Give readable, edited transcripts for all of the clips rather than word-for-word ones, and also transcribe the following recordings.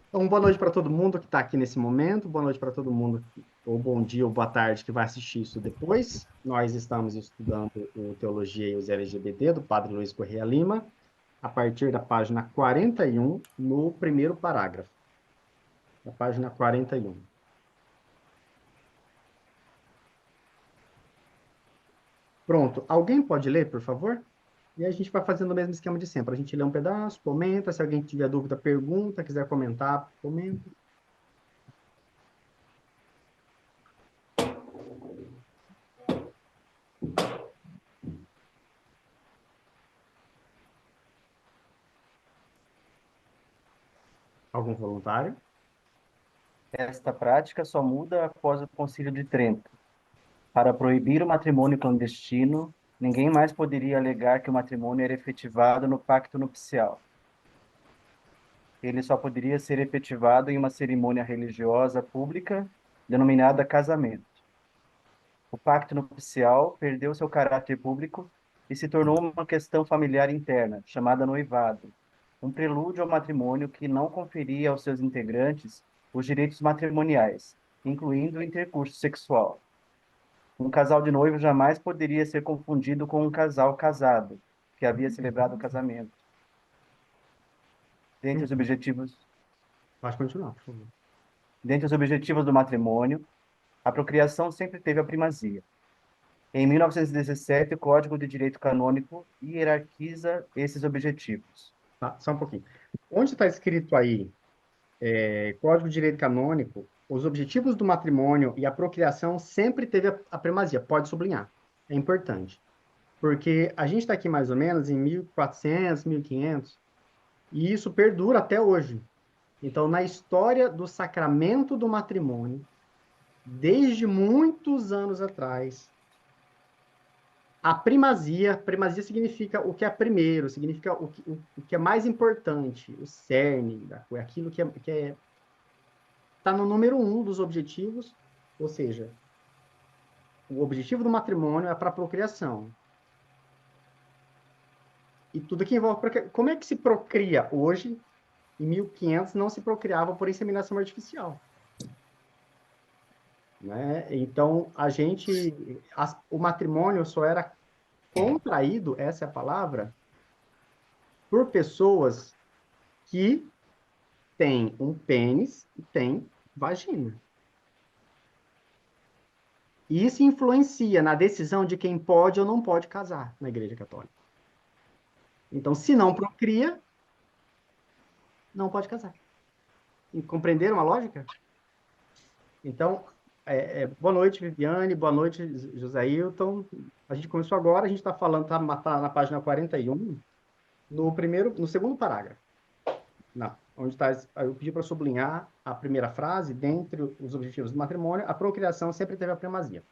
Então, boa noite para todo mundo que está aqui nesse momento, boa noite para todo mundo, ou bom dia ou boa tarde, que vai assistir isso depois. Nós estamos estudando o Teologia e os LGBT, do Padre Luiz Correia Lima, a partir da página 41, no primeiro parágrafo. Na página 41. Pronto, alguém pode ler, por favor? E a gente vai fazendo o mesmo esquema de sempre. A gente lê um pedaço, comenta, se alguém tiver dúvida, pergunta, quiser comentar, comenta. Algum voluntário? Esta prática só muda após o Concílio de Trento. Para proibir o matrimônio clandestino, ninguém mais poderia alegar que o matrimônio era efetivado no pacto nupcial. Ele só poderia ser efetivado em uma cerimônia religiosa pública, denominada casamento. O pacto nupcial perdeu seu caráter público e se tornou uma questão familiar interna, chamada noivado, um prelúdio ao matrimônio que não conferia aos seus integrantes os direitos matrimoniais, incluindo o intercurso sexual. Um casal de noivos jamais poderia ser confundido com um casal casado, que havia celebrado o casamento. Dentre os Uhum. objetivos, Pode continuar, por favor. dentre os objetivos do matrimônio, a procriação sempre teve a primazia. Em 1917, o Código de Direito Canônico hierarquiza esses objetivos. Tá, só um pouquinho. Onde está escrito aí, Código de Direito Canônico, os objetivos do matrimônio e a procriação sempre teve a primazia. Pode sublinhar. É importante. Porque a gente está aqui mais ou menos em 1400, 1500, e isso perdura até hoje. Então, na história do sacramento do matrimônio, desde muitos anos atrás, a primazia significa o que é primeiro, significa o que é mais importante, o cerne da coisa, aquilo que está no número um dos objetivos, ou seja, o objetivo do matrimônio é para a procriação. E tudo que envolve procriação. Como é que se procria hoje? Em 1500 não se procriava por inseminação artificial. Né? Então, o matrimônio só era contraído, essa é a palavra, por pessoas que têm um pênis e têm vagina. E isso influencia na decisão de quem pode ou não pode casar na Igreja Católica. Então, se não procria, não pode casar. E compreenderam a lógica? Então, boa noite, Viviane, boa noite, Josailton. A gente começou agora, a gente está falando, tá na página 41, no segundo parágrafo. Não, onde está, eu pedi para sublinhar a primeira frase, dentre os objetivos do matrimônio, a procriação sempre teve a primazia.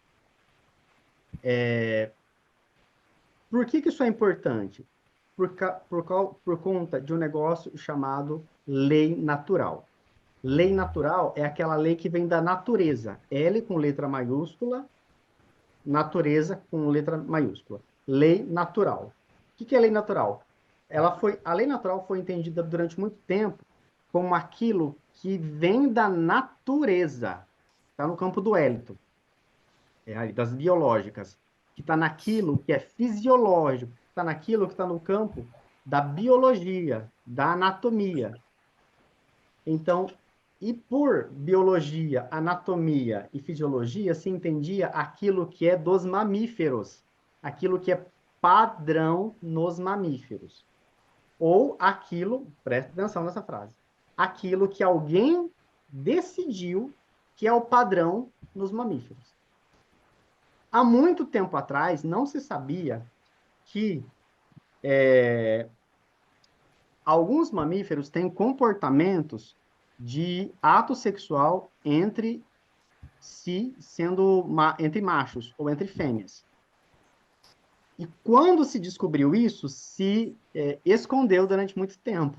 Por que isso é importante? Por conta de um negócio chamado lei natural. Lei natural é aquela lei que vem da natureza. L com letra maiúscula, natureza com letra maiúscula. Lei natural. O que é lei natural? A lei natural foi entendida durante muito tempo como aquilo que vem da natureza. Está no campo do élito, das biológicas, que está naquilo que é fisiológico, está naquilo que está no campo da biologia, da anatomia. Então, e por biologia, anatomia e fisiologia se entendia aquilo que é dos mamíferos, aquilo que é padrão nos mamíferos. Ou aquilo, preste atenção nessa frase, aquilo que alguém decidiu que é o padrão nos mamíferos. Há muito tempo atrás, não se sabia que alguns mamíferos têm comportamentos de ato sexual entre si, entre machos ou entre fêmeas. E quando se descobriu isso, se escondeu durante muito tempo.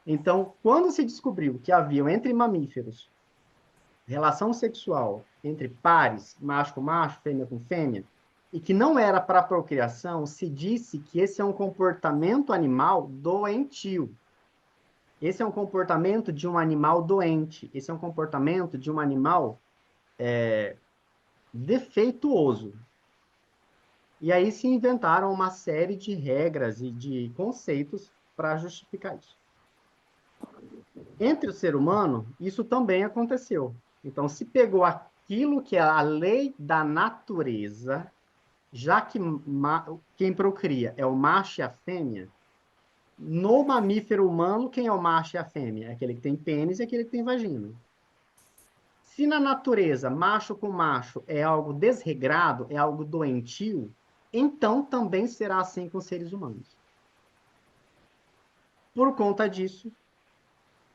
Então, quando se descobriu que havia entre mamíferos relação sexual entre pares, macho com macho, fêmea com fêmea, e que não era para procriação, se disse que esse é um comportamento animal doentio. Esse é um comportamento de um animal doente. Esse é um comportamento de um animal defeituoso. E aí se inventaram uma série de regras e de conceitos para justificar isso. Entre o ser humano, isso também aconteceu. Então, se pegou aquilo que é a lei da natureza, já que quem procria é o macho e a fêmea, no mamífero humano, quem é o macho e a fêmea? É aquele que tem pênis e aquele que tem vagina. Se na natureza, macho com macho é algo desregrado, é algo doentio, então também será assim com os seres humanos. Por conta disso,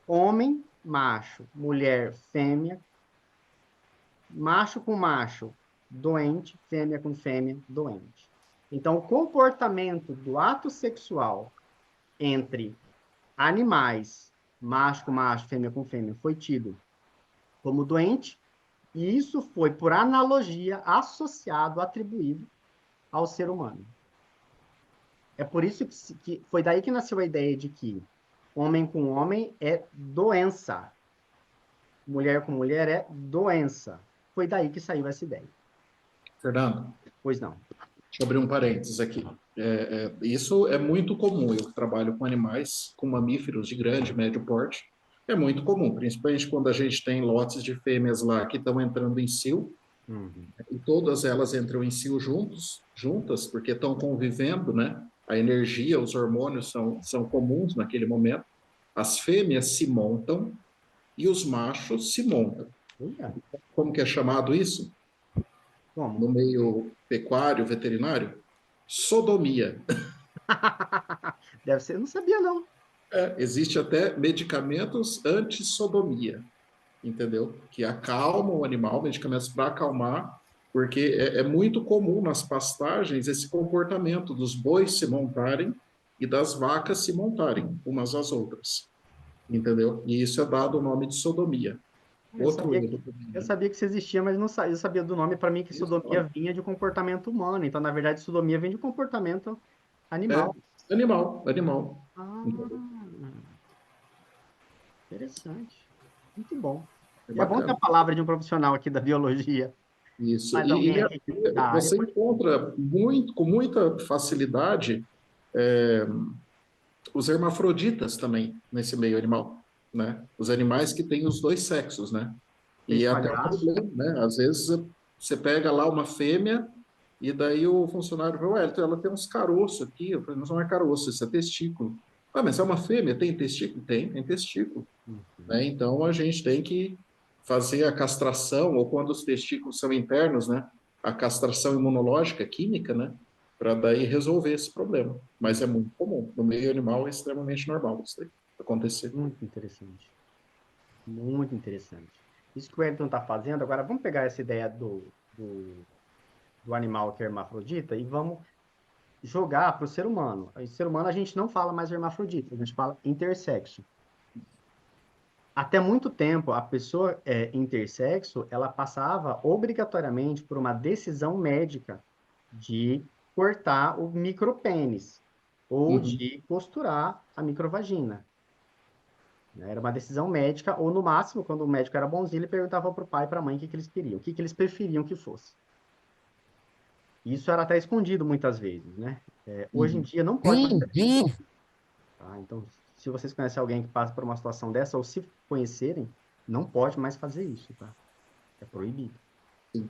homem, macho, mulher, fêmea, macho com macho, doente, fêmea com fêmea, doente. Então, o comportamento do ato sexual entre animais, macho com macho, fêmea com fêmea, foi tido como doente, e isso foi, por analogia, associado, atribuído ao ser humano. É por isso que foi daí que nasceu a ideia de que homem com homem é doença, mulher com mulher é doença. Foi daí que saiu essa ideia. Fernando, Pois não. deixa eu abrir um parênteses aqui. Isso é muito comum. Eu trabalho com animais, com mamíferos de grande, médio porte. É muito comum, principalmente quando a gente tem lotes de fêmeas lá que estão entrando em cio, Uhum. e todas elas entram em cio juntas, porque estão convivendo, né? A energia, os hormônios são comuns naquele momento. As fêmeas se montam e os machos se montam. Olha, Como que é chamado isso? No como? meio pecuário, veterinário? Sodomia. Deve ser, eu não sabia não. Existe até medicamentos anti-sodomia, entendeu? Que acalmam o animal, medicamentos para acalmar, porque é muito comum nas pastagens esse comportamento dos bois se montarem e das vacas se montarem umas às outras, entendeu? E isso é dado o nome de sodomia. Eu Outro sabia erro que, também, eu né? sabia que isso existia, mas não sabia, eu sabia do nome para mim que Isso, sodomia vinha de comportamento humano. Então, na verdade, sodomia vem de comportamento é animal. animal. Entendeu? Ah, interessante. Muito bom. É É bom ter a bacana. palavra de um profissional aqui da biologia. Isso. Mas alguém aqui da área Você pode. encontra com muita facilidade os hermafroditas também nesse meio animal, né? Os animais que têm os dois sexos, né? E Fez é até um palhaço. problema, né? Às vezes você pega lá uma fêmea e daí o funcionário fala, ué, ela tem uns caroços aqui. Eu falei, não é caroço, isso é testículo. Ah, mas é uma fêmea, tem testículo? Tem testículo. Uhum. Né? Então a gente tem que fazer a castração, ou quando os testículos são internos, né? A castração imunológica, química, né? Para daí resolver esse problema. Mas é muito comum. No meio animal é extremamente normal isso daí acontecer. Muito interessante. Muito interessante. Isso que o Wellington está fazendo, agora vamos pegar essa ideia do animal que é hermafrodita e vamos jogar para o ser humano. O ser humano a gente não fala mais hermafrodita, a gente fala intersexo. Até muito tempo, a pessoa intersexo, ela passava obrigatoriamente por uma decisão médica de cortar o micropênis ou Uhum. de costurar a microvagina. Né? Era uma decisão médica, ou no máximo, quando o médico era bonzinho, ele perguntava para o pai e para a mãe o que, que eles queriam, o que, que eles preferiam que fosse. Isso era até escondido muitas vezes, né? Hoje em Uhum. dia não pode mais fazer isso. Tá? Então, se vocês conhecem alguém que passa por uma situação dessa, ou se conhecerem, não pode mais fazer isso, tá? É proibido. Sim.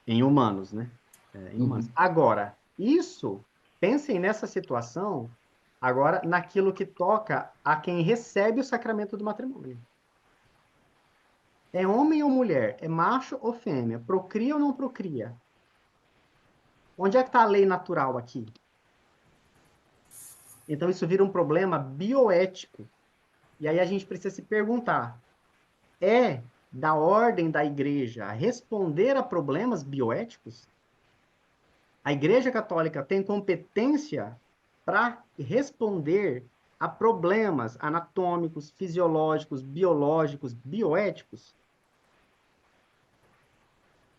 Em humanos, né? Em humanos. Uhum. Agora, isso, pensem nessa situação, agora naquilo que toca a quem recebe o sacramento do matrimônio. É homem ou mulher? É macho ou fêmea? Procria ou não procria? Onde é que está a lei natural aqui? Então, isso vira um problema bioético. E aí a gente precisa se perguntar: é da ordem da igreja responder a problemas bioéticos? A Igreja Católica tem competência para responder a problemas anatômicos, fisiológicos, biológicos, bioéticos?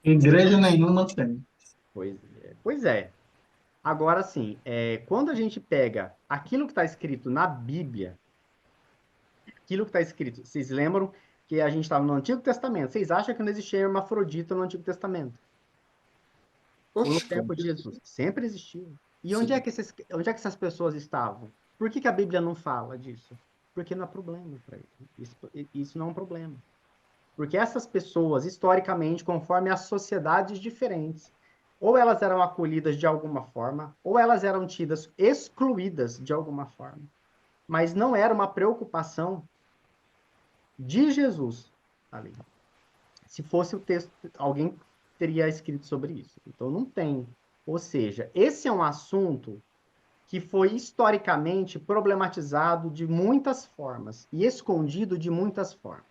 Igreja nenhuma tem. Pois é. Agora, sim, quando a gente pega aquilo que está escrito na Bíblia, aquilo que está escrito. Vocês lembram que a gente estava no Antigo Testamento? Vocês acham que não existia hermafrodita no Antigo Testamento? Ou no Oxe, tempo de Jesus? Sempre existiu. E sim. onde é que essas pessoas estavam? Por que a Bíblia não fala disso? Porque não é problema para eles. Isso não é um problema. Porque essas pessoas, historicamente, conforme as sociedades diferentes, ou elas eram acolhidas de alguma forma, ou elas eram tidas excluídas de alguma forma. Mas não era uma preocupação de Jesus ali. Se fosse o texto, alguém teria escrito sobre isso. Então não tem. Ou seja, esse é um assunto que foi historicamente problematizado de muitas formas e escondido de muitas formas.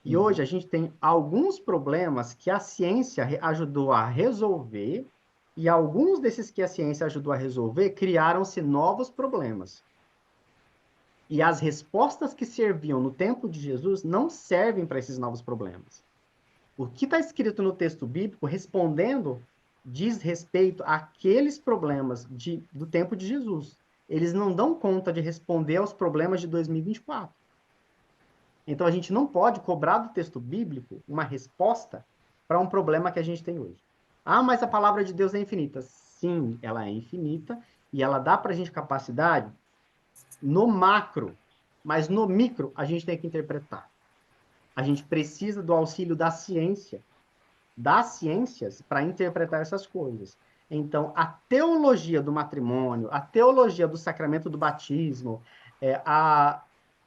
E hoje a gente tem alguns problemas que a ciência ajudou a resolver, e alguns desses que a ciência ajudou a resolver, criaram-se novos problemas. E as respostas que serviam no tempo de Jesus não servem para esses novos problemas. O que está escrito no texto bíblico, respondendo, diz respeito àqueles problemas do tempo de Jesus. Eles não dão conta de responder aos problemas de 2024. Então, a gente não pode cobrar do texto bíblico uma resposta para um problema que a gente tem hoje. Ah, mas a palavra de Deus é infinita. Sim, ela é infinita e ela dá para a gente capacidade no macro, mas no micro a gente tem que interpretar. A gente precisa do auxílio da ciência, das ciências, para interpretar essas coisas. Então, a teologia do matrimônio, a teologia do sacramento do batismo,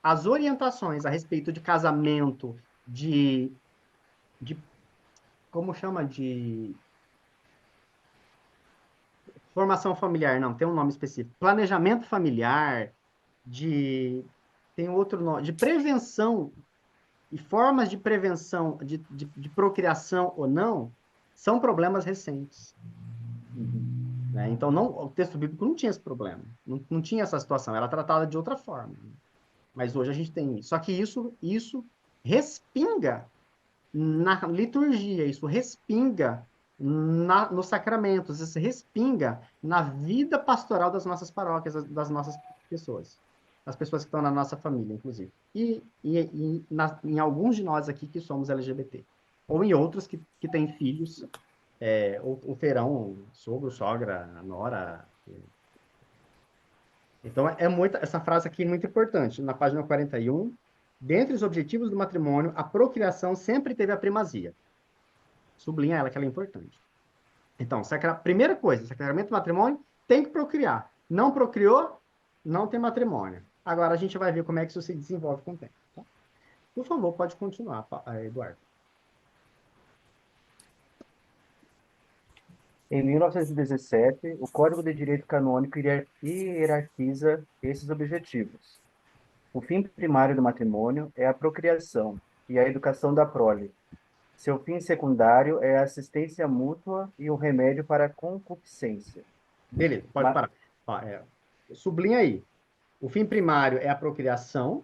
as orientações a respeito de casamento, de como chama? De formação familiar, não, tem um nome específico. Planejamento familiar, tem outro nome, de prevenção e formas de prevenção de procriação ou não, são problemas recentes. Né? Então, o texto bíblico não tinha esse problema, não tinha essa situação, era tratada de outra forma. Mas hoje a gente tem isso. Só que isso respinga na liturgia, isso respinga nos sacramentos, isso respinga na vida pastoral das nossas paróquias, das nossas pessoas, das pessoas que estão na nossa família, inclusive. Em alguns de nós aqui que somos LGBT. Ou em outros que têm filhos, ou terão sogro, sogra, nora. Então, essa frase aqui é muito importante. Na página 41, dentre os objetivos do matrimônio, a procriação sempre teve a primazia. Sublinha ela, que ela é importante. Então, primeira coisa, sacramento do matrimônio tem que procriar. Não procriou, não tem matrimônio. Agora a gente vai ver como é que isso se desenvolve com o tempo. Tá? Por favor, pode continuar, Eduardo. Em 1917, o Código de Direito Canônico hierarquiza esses objetivos. O fim primário do matrimônio é a procriação e a educação da prole. Seu fim secundário é a assistência mútua e o remédio para a concupiscência. Beleza, pode parar. Ó, sublinha aí. O fim primário é a procriação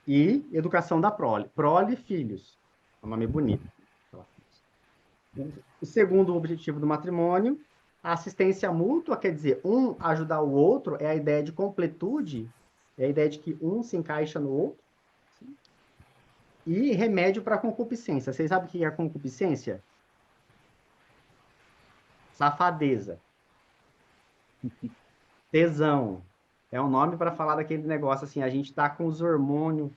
e educação da prole. Prole, filhos. É um nome bonito. O segundo objetivo do matrimônio, a assistência mútua, quer dizer, um ajudar o outro, é a ideia de completude, é a ideia de que um se encaixa no outro. E remédio para a concupiscência. Vocês sabem o que é a concupiscência? Safadeza. Tesão. É um nome para falar daquele negócio assim, a gente tá com os hormônios,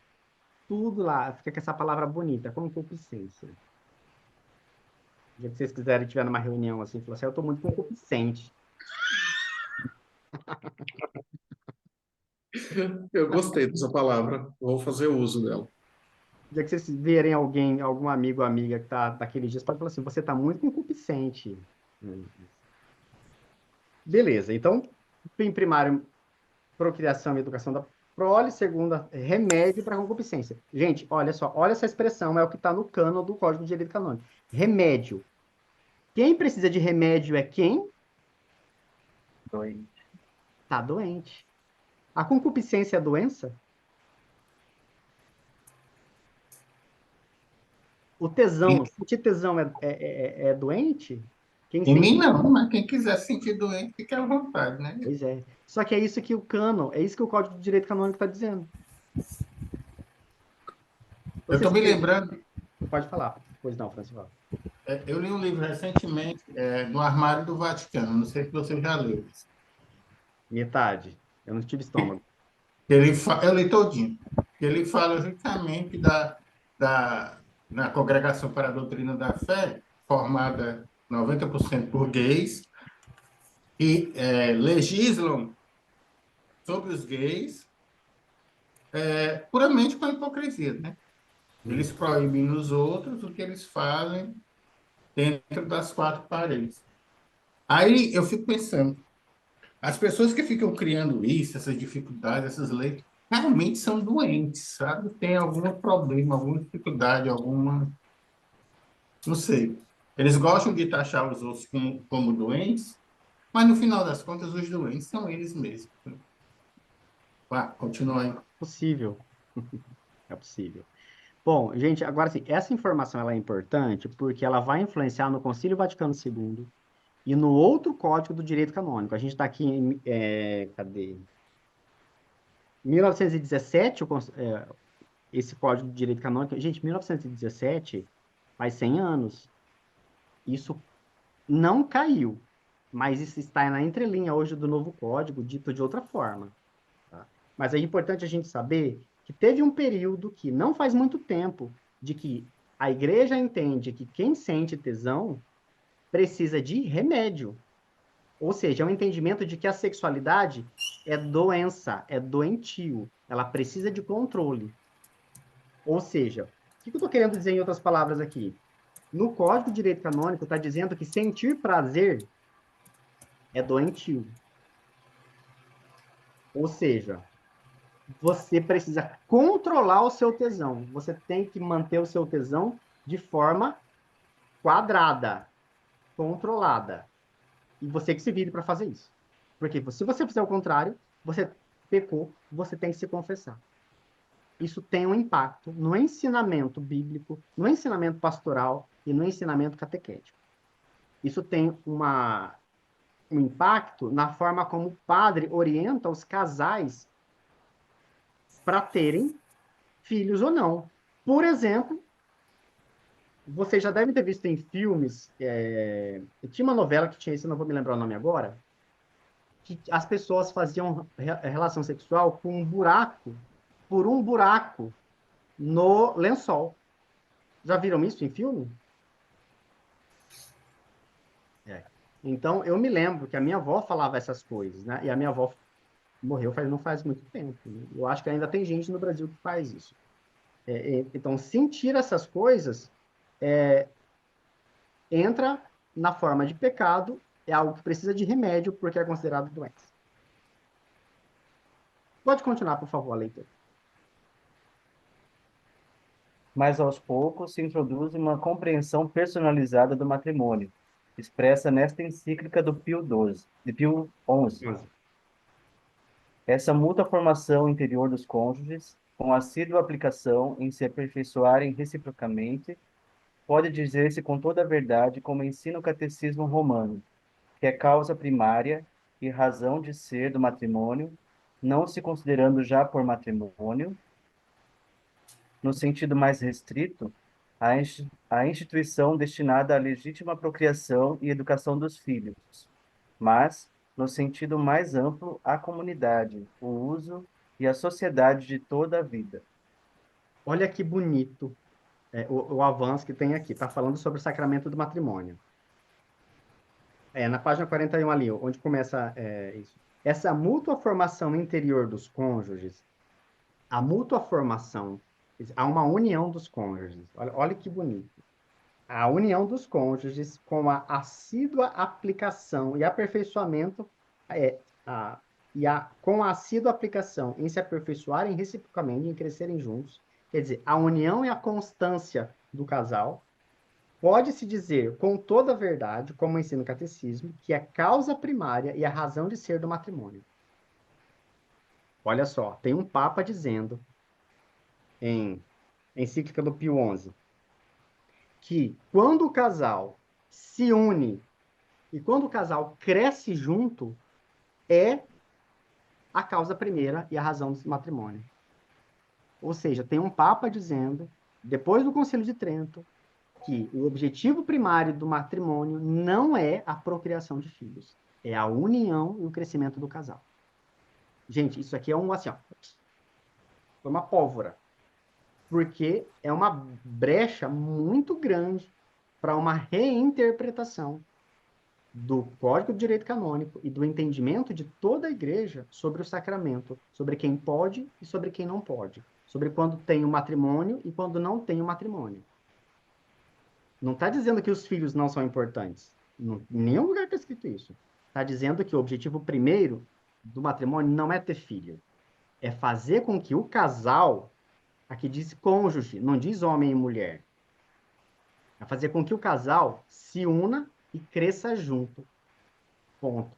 tudo lá, fica com essa palavra bonita, concupiscência. O dia que vocês quiserem estiver numa reunião assim, falar assim, eu tô muito concupiscente. Eu gostei dessa palavra, vou fazer uso dela. O dia que vocês verem algum amigo ou amiga que tá daqueles dias, pode falar assim, você tá muito concupiscente. Beleza, então, fim primário, procriação e educação da prole, segunda, remédio para concupiscência. Gente, olha só, olha essa expressão, é o que está no cano do Código de Direito Canônico. Remédio. Quem precisa de remédio é quem? Doente. Tá doente. A concupiscência é doença? O tesão, sentir tesão é doente? Quem Em sente... mim não, mas quem quiser se sentir doente, fique à vontade, né? Pois é. Só que é isso que o cânon, é isso que o Código de Direito Canônico está dizendo. Eu Você estou se me pergunta... lembrando, Pode falar. Pois não, Francisco. eu li um livro recentemente, no Armário do Vaticano, não sei se você já leu. Metade. Eu não tive estômago. Eu li todinho. Ele fala justamente na Congregação para a Doutrina da Fé, formada 90% por gays, que legislam sobre os gays puramente com a hipocrisia, né? Eles proíbem nos outros o que eles fazem dentro das quatro paredes. Aí eu fico pensando, as pessoas que ficam criando isso, essas dificuldades, essas leis, realmente são doentes, sabe? Tem algum problema, alguma dificuldade, alguma. Não sei. Eles gostam de taxar os outros como doentes, mas no final das contas, os doentes são eles mesmos. Vá, continua aí. Possível. É possível. Bom, gente, agora sim, essa informação ela é importante porque ela vai influenciar no Concílio Vaticano II e no outro Código do Direito Canônico. A gente está aqui em, cadê? 1917, esse Código de Direito Canônico. Gente, 1917 faz 100 anos. Isso não caiu, mas isso está na entrelinha hoje do novo código, dito de outra forma. Tá? Mas é importante a gente saber que teve um período que não faz muito tempo de que a igreja entende que quem sente tesão precisa de remédio. Ou seja, é um entendimento de que a sexualidade é doença, é doentio. Ela precisa de controle. Ou seja, o que eu estou querendo dizer em outras palavras aqui? No Código de Direito Canônico está dizendo que sentir prazer é doentio. Ou seja, você precisa controlar o seu tesão. Você tem que manter o seu tesão de forma quadrada, controlada. E você que se vire para fazer isso. Porque se você fizer o contrário, você pecou, você tem que se confessar. Isso tem um impacto no ensinamento bíblico, no ensinamento pastoral e no ensinamento catequético. Isso tem um impacto na forma como o padre orienta os casais para terem filhos ou não. Por exemplo, você já deve ter visto em filmes, tinha uma novela que tinha isso, eu não vou me lembrar o nome agora, que as pessoas faziam relação sexual com um buraco, por um buraco no lençol. Já viram isso em filme? É. Então, eu me lembro que a minha avó falava essas coisas, né? E a minha avó morreu não faz muito tempo, né? Eu acho que ainda tem gente no Brasil que faz isso. Então, sentir essas coisas entra na forma de pecado, é algo que precisa de remédio porque é considerado doença. Pode continuar, por favor, leitor. Mas aos poucos se introduz uma compreensão personalizada do matrimônio, expressa nesta encíclica do Pio XI. Essa mútua formação interior dos cônjuges, com assídua aplicação em se aperfeiçoarem reciprocamente, pode dizer-se com toda a verdade como ensina o catecismo romano, que é causa primária e razão de ser do matrimônio, não se considerando já por matrimônio, no sentido mais restrito, a instituição destinada à legítima procriação e educação dos filhos, mas, no sentido mais amplo, a comunidade, o uso e a sociedade de toda a vida. Olha que bonito o avanço que tem aqui. Está falando sobre o sacramento do matrimônio. Na página 41 ali, onde começa isso. Essa mútua formação interior dos cônjuges, a mútua formação, há uma união dos cônjuges. Olha que bonito. A união dos cônjuges com a assídua aplicação e aperfeiçoamento, é, a, com a assídua aplicação em se aperfeiçoarem reciprocamente, em crescerem juntos, quer dizer, a união e a constância do casal, pode-se dizer com toda a verdade, como ensina o catecismo, que é a causa primária e a razão de ser do matrimônio. Olha só, tem um Papa dizendo, em encíclica do Pio XI, que quando o casal se une E quando o casal cresce junto, é a causa primeira e a razão do matrimônio. Ou seja, tem um Papa dizendo, depois do Concílio de Trento, que o objetivo primário do matrimônio não é a procriação de filhos, é a união e o crescimento do casal. Gente, isso aqui é um, assim, ó, foi uma pólvora, porque é uma brecha muito grande para uma reinterpretação do Código de Direito Canônico e do entendimento de toda a igreja sobre o sacramento, sobre quem pode e sobre quem não pode, sobre quando tem o matrimônio e quando não tem o matrimônio. Não está dizendo que os filhos não são importantes. Em nenhum lugar está escrito isso. Está dizendo que o objetivo primeiro do matrimônio não é ter filho, é fazer com que o casal, aqui diz cônjuge, não diz homem e mulher, é fazer com que o casal se una e cresça junto. Ponto.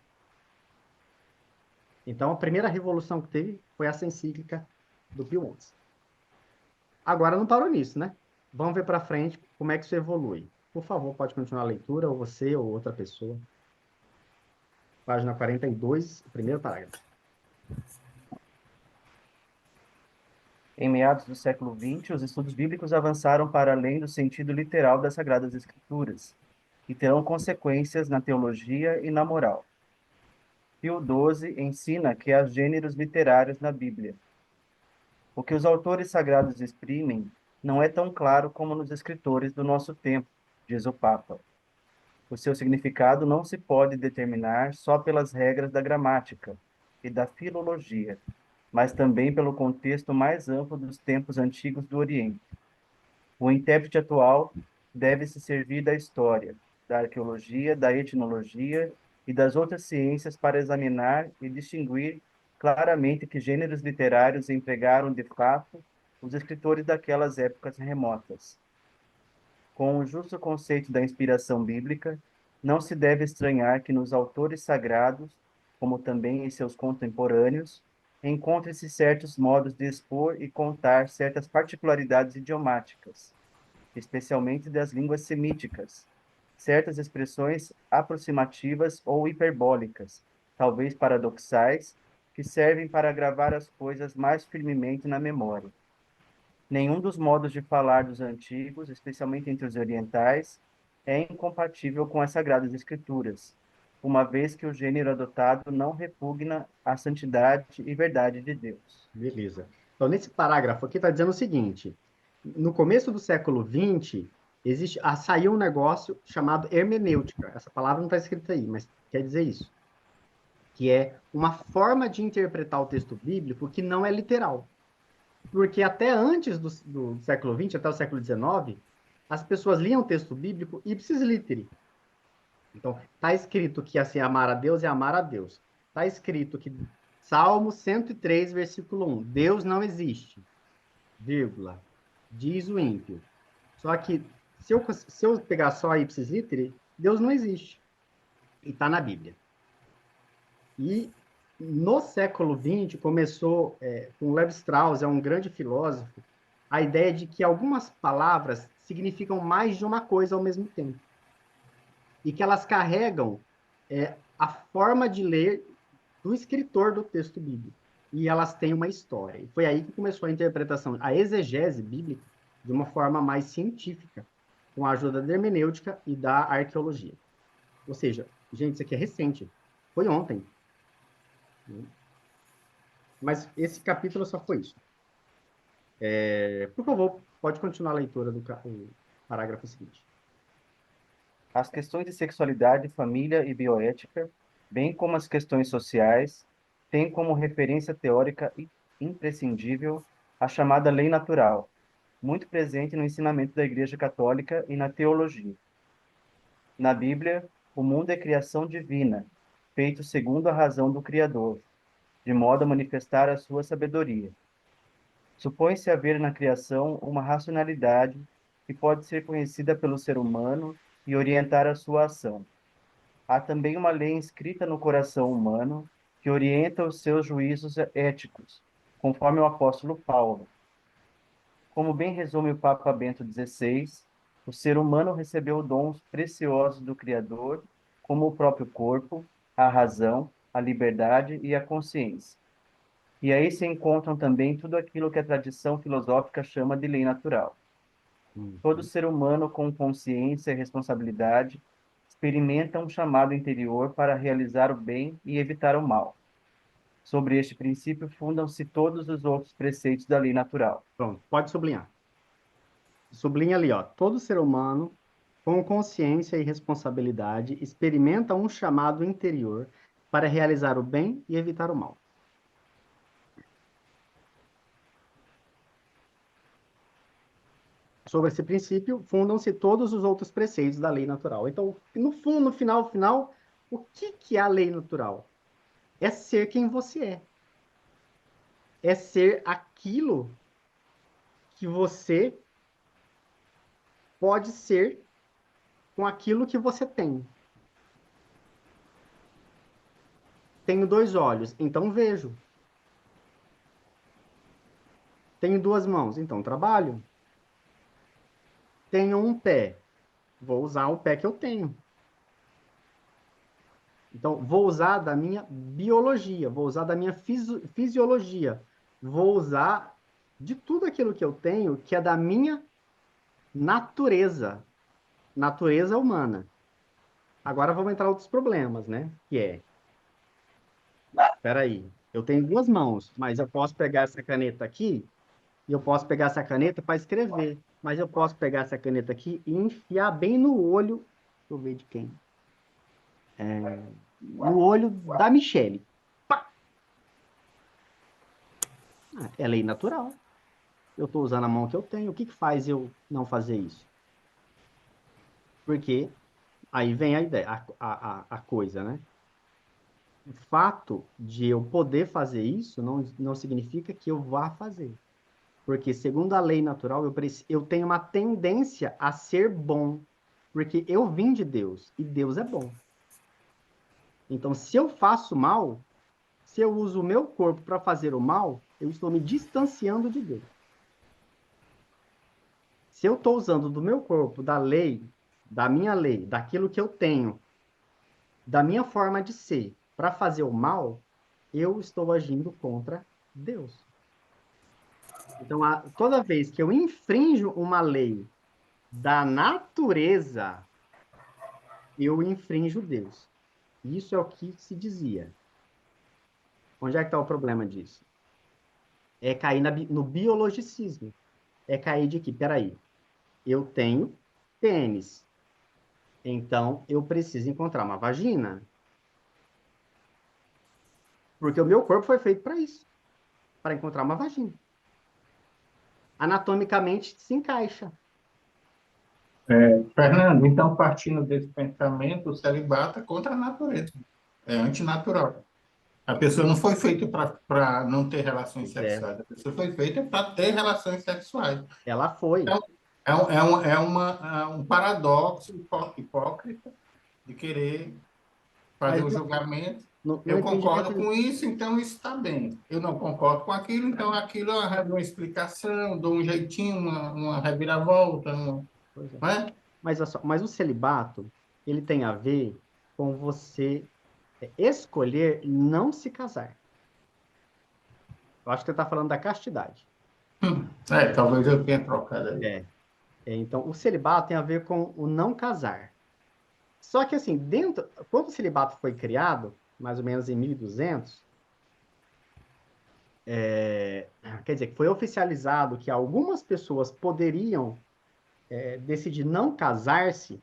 Então, a primeira revolução que teve foi essa encíclica do Pio XI. Agora não parou nisso, né? Vamos ver para frente como é que isso evolui. Por favor, pode continuar a leitura, ou você ou outra pessoa. Página 42, primeiro parágrafo. Em meados do século XX, os estudos bíblicos avançaram para além do sentido literal das Sagradas Escrituras e terão consequências na teologia e na moral. Pio XII ensina que há gêneros literários na Bíblia. O que os autores sagrados exprimem não é tão claro como nos escritores do nosso tempo, diz o Papa. O seu significado não se pode determinar só pelas regras da gramática e da filologia, mas também pelo contexto mais amplo dos tempos antigos do Oriente. O intérprete atual deve se servir da história, da arqueologia, da etnologia e das outras ciências para examinar e distinguir claramente que gêneros literários empregaram de fato os escritores daquelas épocas remotas. Com o justo conceito da inspiração bíblica, não se deve estranhar que nos autores sagrados, como também em seus contemporâneos, encontre-se certos modos de expor e contar certas particularidades idiomáticas, especialmente das línguas semíticas, certas expressões aproximativas ou hiperbólicas, talvez paradoxais, que servem para gravar as coisas mais firmemente na memória. Nenhum dos modos de falar dos antigos, especialmente entre os orientais, é incompatível com as Sagradas Escrituras, uma vez que o gênero adotado não repugna a santidade e verdade de Deus. Beleza. Então, nesse parágrafo aqui está dizendo o seguinte: no começo do século XX, saiu um negócio chamado hermenêutica. Essa palavra não está escrita aí, mas quer dizer isso. Que é uma forma de interpretar o texto bíblico que não é literal. Porque até antes do século XX, até o século XIX, as pessoas liam o texto bíblico ipsis literi. Então, está escrito que assim, amar a Deus é amar a Deus. Está escrito que Salmo 103, versículo 1, Deus não existe, diz o ímpio. Só que, se eu pegar só a ipsis literi, Deus não existe. E está na Bíblia. E no século XX começou, com Levi Strauss, é um grande filósofo, a ideia de que algumas palavras significam mais de uma coisa ao mesmo tempo. E que elas carregam a forma de ler do escritor do texto bíblico. E elas têm uma história. E foi aí que começou a interpretação, a exegese bíblica, de uma forma mais científica, com a ajuda da hermenêutica e da arqueologia. Ou seja, gente, isso aqui é recente. Foi ontem. Mas esse capítulo só foi isso. Por favor, pode continuar a leitura do parágrafo seguinte. As questões de sexualidade, família e bioética, bem como as questões sociais, têm como referência teórica imprescindível a chamada lei natural, muito presente no ensinamento da Igreja Católica e na teologia. Na Bíblia, o mundo é criação divina, feito segundo a razão do Criador, de modo a manifestar a sua sabedoria. Supõe-se haver na criação uma racionalidade que pode ser conhecida pelo ser humano e orientar a sua ação. Há também uma lei inscrita no coração humano que orienta os seus juízos éticos, conforme o apóstolo Paulo. Como bem resume o Papa Bento XVI, o ser humano recebeu dons preciosos do Criador como o próprio corpo, a razão, a liberdade e a consciência. E aí se encontram também tudo aquilo que a tradição filosófica chama de lei natural. Todo ser humano com consciência e responsabilidade experimenta um chamado interior para realizar o bem e evitar o mal. Sobre este princípio fundam-se todos os outros preceitos da lei natural. Pronto, pode sublinhar. Sublinha ali, ó. Todo ser humano, com consciência e responsabilidade, experimenta um chamado interior para realizar o bem e evitar o mal. Sobre esse princípio, fundam-se todos os outros preceitos da lei natural. Então, no fundo, no final, o que é a lei natural? É ser quem você é. É ser aquilo que você pode ser com aquilo que você tem. Tenho 2 olhos, então vejo. Tenho 2 mãos, então trabalho. Tenho um pé, vou usar o pé que eu tenho. Então, vou usar da minha biologia, vou usar da minha fisiologia, vou usar de tudo aquilo que eu tenho, que é da minha natureza humana. Agora vamos entrar outros problemas, né? Que é, espera aí, eu tenho 2 mãos, mas eu posso pegar essa caneta aqui e eu posso pegar essa caneta para escrever, mas eu posso pegar essa caneta aqui e enfiar bem no olho, deixa eu ver de quem, no olho da Michelle. É lei natural. Eu estou usando a mão que eu tenho. O que que faz eu não fazer isso? Porque aí vem a ideia, a coisa, né? O fato de eu poder fazer isso não significa que eu vá fazer. Porque, segundo a lei natural, eu tenho uma tendência a ser bom. Porque eu vim de Deus e Deus é bom. Então, se eu faço mal, se eu uso o meu corpo para fazer o mal, eu estou me distanciando de Deus. Se eu estou usando do meu corpo, da minha lei, daquilo que eu tenho, da minha forma de ser, para fazer o mal, eu estou agindo contra Deus. Então, toda vez que eu infrinjo uma lei da natureza, eu infrinjo Deus. Isso é o que se dizia. Onde é que está o problema disso? É cair no biologicismo. É cair de que, peraí, eu tenho pênis, então eu preciso encontrar uma vagina. Porque o meu corpo foi feito para isso, para encontrar uma vagina. Anatomicamente se encaixa. Fernando, então, partindo desse pensamento, o celibato é contra a natureza, é antinatural. A pessoa não foi feita para não ter relações É, sexuais, a pessoa foi feita para ter relações sexuais. ela foi. Então, um paradoxo hipócrita de querer fazer Mas o julgamento. no Eu concordo entendimento. com isso, então isso está bem. Eu não concordo com aquilo, então aquilo eu arranjo uma explicação, dou um jeitinho, uma reviravolta, Pois é. não é? Mas o celibato, ele tem a ver com você escolher não se casar. Eu acho que você está falando da castidade. Talvez eu tenha trocado aí. Então, o celibato tem a ver com o não casar. Só que, assim, quando o celibato foi criado, mais ou menos em 1200, quer dizer, que foi oficializado que algumas pessoas poderiam decidir não casar-se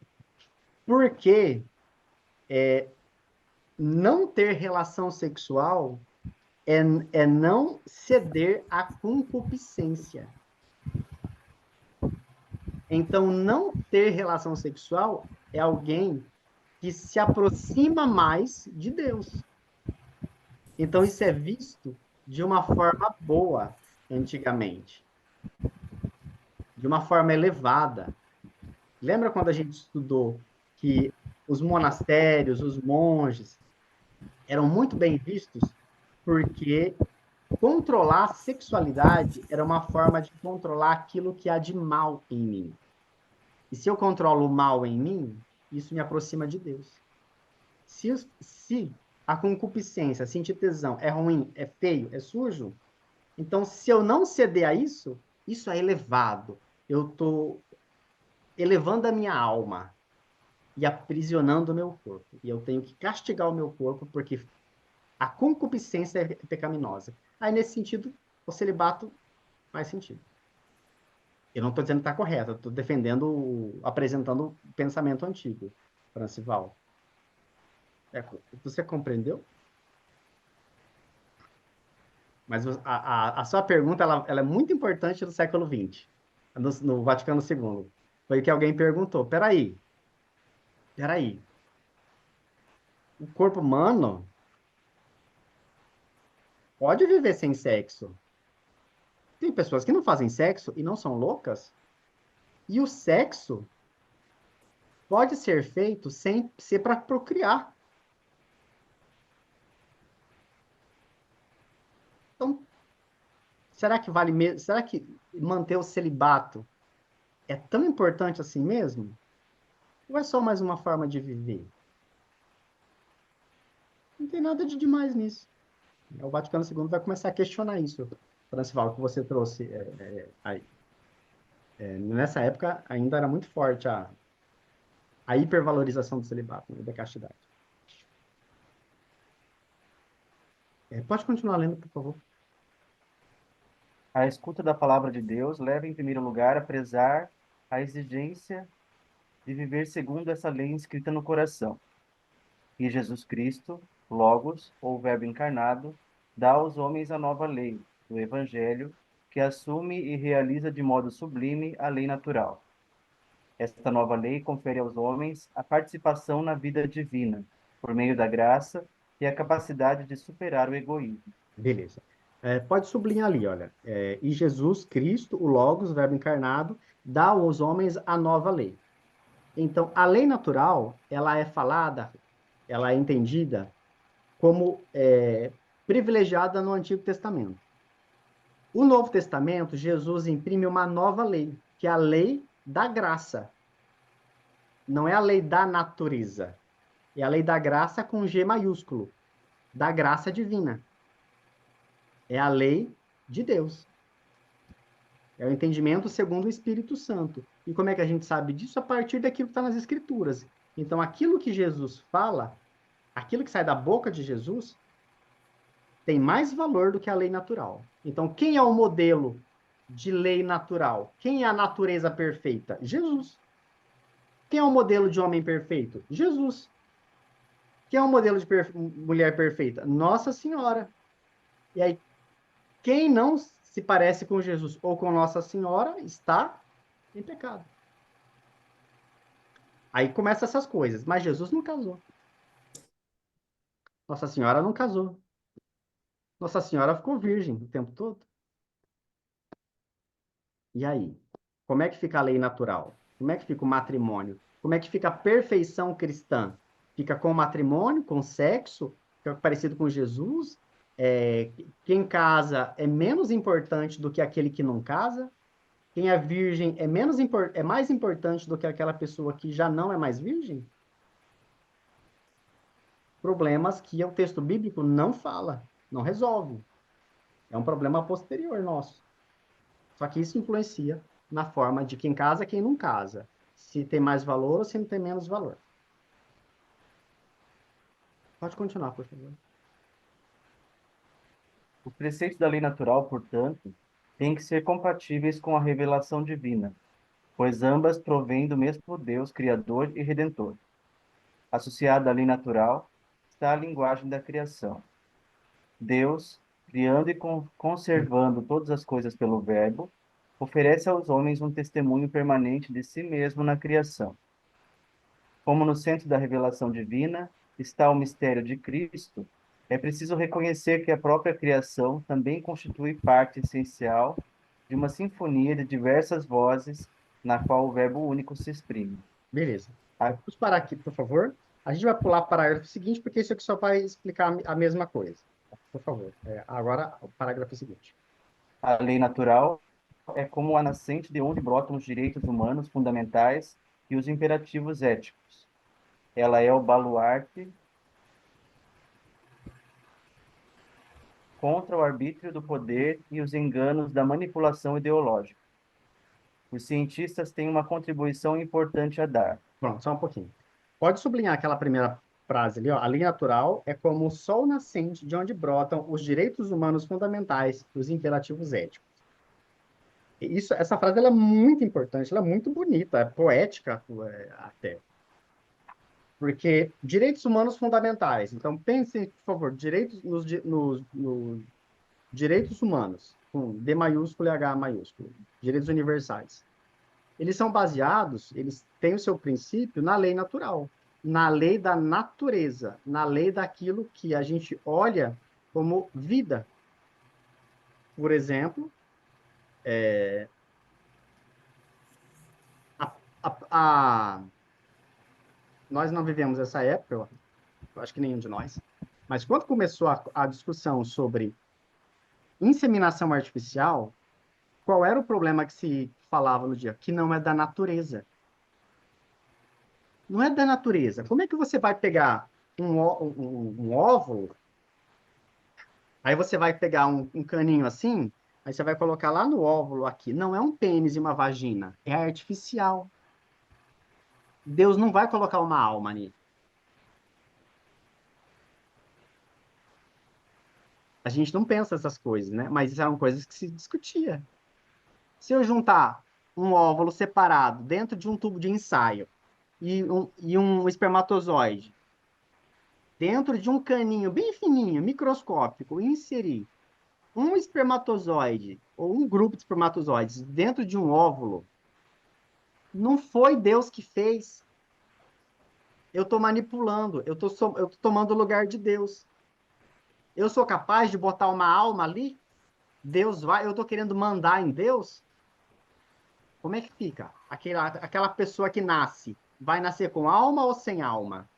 porque não ter relação sexual é não ceder à concupiscência. Então, não ter relação sexual é alguém que se aproxima mais de Deus. Então, isso é visto de uma forma boa antigamente, de uma forma elevada. Lembra quando a gente estudou que os monastérios, os monges, eram muito bem vistos porque controlar a sexualidade era uma forma de controlar aquilo que há de mal em mim. E se eu controlo o mal em mim, isso me aproxima de Deus. Se a concupiscência, sentir tesão, é ruim, é feio, é sujo, então se eu não ceder a isso, isso é elevado. Eu estou elevando a minha alma e aprisionando o meu corpo. E eu tenho que castigar o meu corpo porque a concupiscência é pecaminosa. Aí, nesse sentido, o celibato faz sentido. Eu não estou dizendo que está correto, eu estou defendendo, apresentando o pensamento antigo, Francival. Você compreendeu? Mas a sua pergunta ela é muito importante no século XX, no Vaticano II. Foi que alguém perguntou: peraí, o corpo humano pode viver sem sexo? Tem pessoas que não fazem sexo e não são loucas? E o sexo pode ser feito sem ser para procriar. Então, será que vale mesmo? Será que manter o celibato é tão importante assim mesmo? Ou é só mais uma forma de viver? Não tem nada de demais nisso. O Vaticano II vai começar a questionar isso, Francival, que você trouxe aí. Nessa época, ainda era muito forte a hipervalorização do celibato, né, da castidade. Pode continuar lendo, por favor. A escuta da palavra de Deus leva, em primeiro lugar, a prezar a exigência de viver segundo essa lei inscrita no coração. E Jesus Cristo, Logos, ou Verbo encarnado, dá aos homens a nova lei, o Evangelho, que assume e realiza de modo sublime a lei natural. Esta nova lei confere aos homens a participação na vida divina, por meio da graça e a capacidade de superar o egoísmo. Beleza. Pode sublinhar ali, olha. E Jesus Cristo, o Logos, o Verbo encarnado, dá aos homens a nova lei. Então, a lei natural, ela é falada, ela é entendida como privilegiada no Antigo Testamento. O Novo Testamento, Jesus imprime uma nova lei, que é a lei da graça. Não é a lei da natureza. É a lei da graça com G maiúsculo, da graça divina. É a lei de Deus. É o entendimento segundo o Espírito Santo. E como é que a gente sabe disso? A partir daquilo que está nas Escrituras. Então, aquilo que Jesus fala, aquilo que sai da boca de Jesus, tem mais valor do que a lei natural. Então, quem é o modelo de lei natural? Quem é a natureza perfeita? Jesus. Quem é o modelo de homem perfeito? Jesus. Quem é o modelo de mulher perfeita? Nossa Senhora. E aí, quem não se parece com Jesus ou com Nossa Senhora está em pecado. Aí começam essas coisas. Mas Jesus não casou. Nossa Senhora não casou. Nossa Senhora ficou virgem o tempo todo. E aí? Como é que fica a lei natural? Como é que fica o matrimônio? Como é que fica a perfeição cristã? Fica com o matrimônio, com o sexo? Fica parecido com Jesus? Quem casa é menos importante do que aquele que não casa? Quem é virgem é mais importante do que aquela pessoa que já não é mais virgem? Problemas que o texto bíblico não fala, não resolve. É um problema posterior nosso. Só que isso influencia na forma de quem casa e quem não casa. Se tem mais valor ou se não tem menos valor. Pode continuar, por favor. Os preceitos da lei natural, portanto, têm que ser compatíveis com a revelação divina, pois ambas provêm do mesmo Deus Criador e Redentor. Associada à lei natural está a linguagem da criação. Deus, criando e conservando todas as coisas pelo Verbo, oferece aos homens um testemunho permanente de si mesmo na criação. Como no centro da revelação divina está o mistério de Cristo, é preciso reconhecer que a própria criação também constitui parte essencial de uma sinfonia de diversas vozes na qual o Verbo único se exprime. Beleza. A, Vamos parar aqui, por favor. A gente vai pular para o parágrafo seguinte, porque isso aqui só vai explicar a mesma coisa. Por favor. Agora, o parágrafo seguinte. a lei natural é como a nascente de onde brotam os direitos humanos fundamentais e os imperativos éticos. Ela é o baluarte contra o arbítrio do poder e os enganos da manipulação ideológica. Os cientistas têm uma contribuição importante a dar. Pronto, só um pouquinho. Pode sublinhar aquela primeira frase ali, ó. A lei natural é como o sol nascente de onde brotam os direitos humanos fundamentais, os imperativos éticos. Isso, essa frase ela é muito importante, ela é muito bonita, é poética até. Porque direitos humanos fundamentais. Então, pensem, por favor, direitos nos direitos humanos, com D maiúsculo e H maiúsculo, direitos universais. Eles são baseados, eles têm o seu princípio na lei natural, na lei da natureza, na lei daquilo que a gente olha como vida. Por exemplo, a, a, nós não vivemos essa época, eu acho que nenhum de nós, mas quando começou a discussão sobre inseminação artificial, qual era o problema que se falava no dia? Que não é da natureza. Não é da natureza. Como é que você vai pegar um óvulo, aí você vai pegar um caninho assim, aí você vai colocar lá no óvulo aqui. Não é um pênis e uma vagina, é artificial. Deus não vai colocar uma alma ali. A gente não pensa essas coisas, né? Mas eram coisas que se discutia. Se eu juntar um óvulo separado dentro de um tubo de ensaio e um espermatozoide dentro de um caninho bem fininho, microscópico, e inserir um espermatozoide ou um grupo de espermatozoides dentro de um óvulo, não foi Deus que fez. Eu estou manipulando, eu tô tomando o lugar de Deus. Eu sou capaz de botar uma alma ali? Deus vai, eu estou querendo mandar em Deus? Como é que fica? Aquela pessoa que nasce, vai nascer com alma ou sem alma?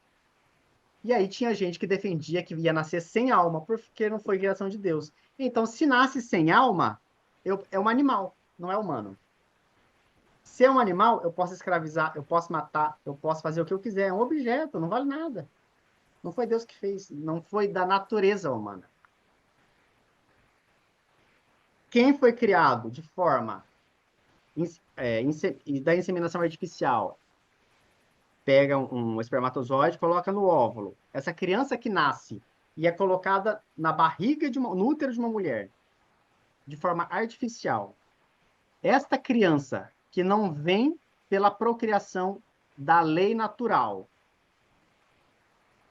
E aí tinha gente que defendia que ia nascer sem alma, porque não foi criação de Deus. Então, se nasce sem alma, é um animal, não é humano. Se é um animal, eu posso escravizar, eu posso matar, eu posso fazer o que eu quiser. É um objeto, não vale nada. Não foi Deus que fez, não foi da natureza humana. Quem foi criado de forma da inseminação artificial? Pega um espermatozoide, coloca no óvulo. Essa criança que nasce e é colocada na barriga no útero de uma mulher, de forma artificial. Esta criança que não vem pela procriação da lei natural,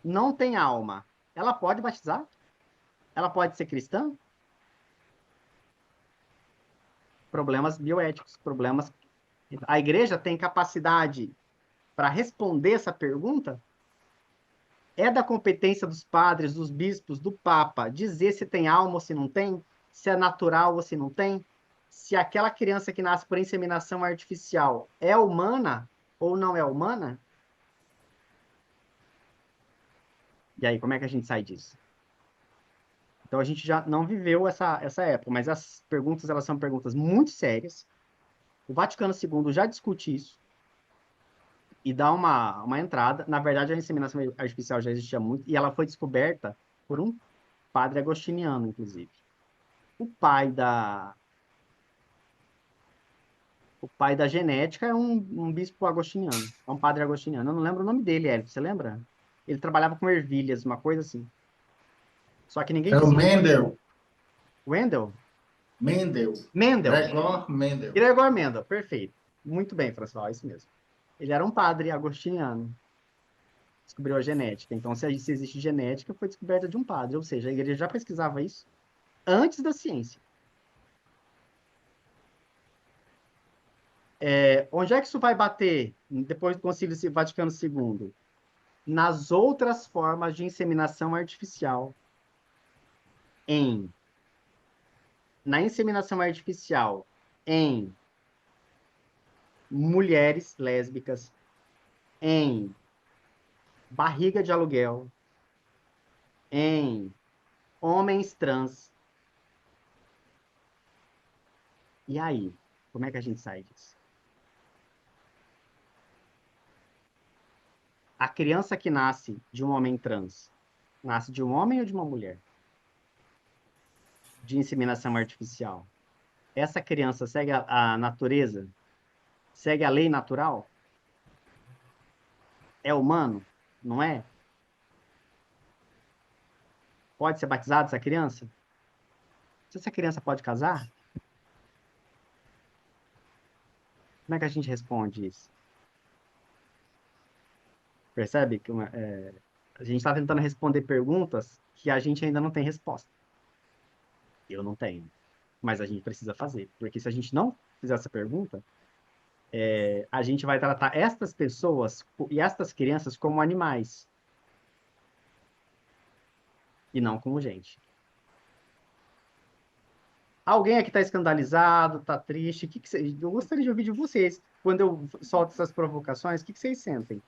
não tem alma, ela pode batizar? Ela pode ser cristã? Problemas bioéticos, problemas. A igreja tem capacidade para responder essa pergunta? É da competência dos padres, dos bispos, do Papa, dizer se tem alma ou se não tem? Se é natural ou se não tem? Se aquela criança que nasce por inseminação artificial é humana ou não é humana? E aí, como é que a gente sai disso? Então, a gente já não viveu essa época, mas as perguntas, elas são perguntas muito sérias. O Vaticano II já discute isso e dá uma entrada. Na verdade, a inseminação artificial já existia muito e ela foi descoberta por um padre agostiniano, inclusive. O pai da, o pai da genética é um bispo agostiniano, é um padre agostiniano. Eu não lembro o nome dele, Hélio, você lembra? Ele trabalhava com ervilhas, uma coisa assim. Só que ninguém É o dizia. Mendel. Wendell? Mendel. Mendel. Gregor Mendel. Gregor Mendel, perfeito. Muito bem, François, é isso mesmo. Ele era um padre agostiniano. Descobriu a genética. Então, se existe genética, foi descoberta de um padre. Ou seja, a igreja já pesquisava isso antes da ciência. Onde é que isso vai bater depois do Concílio Vaticano II? Nas outras formas de inseminação artificial. Na inseminação artificial em mulheres lésbicas, em barriga de aluguel, em homens trans. E aí? Como é que a gente sai disso? A criança que nasce de um homem trans, nasce de um homem ou de uma mulher? de inseminação artificial, essa criança segue a natureza? Segue a lei natural? É humano? Não é? Pode ser batizada essa criança? Se essa criança pode casar? Como é que a gente responde isso? Percebe que a gente está tentando responder perguntas que a gente ainda não tem resposta. Eu não tenho. Mas a gente precisa fazer. Porque se a gente não fizer essa pergunta, a gente vai tratar estas pessoas e estas crianças como animais. E não como gente. Alguém aqui está escandalizado, está triste? Eu gostaria de ouvir de vocês. Quando eu solto essas provocações, o que vocês sentem?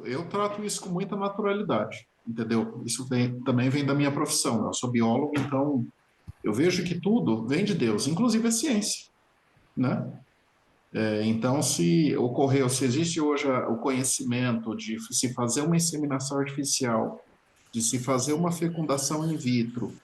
Eu trato isso com muita naturalidade, entendeu? Isso também vem da minha profissão. Eu sou biólogo, então eu vejo que tudo vem de Deus, inclusive a ciência, né? Então, se existe hoje o conhecimento de se fazer uma inseminação artificial, de se fazer uma fecundação in vitro,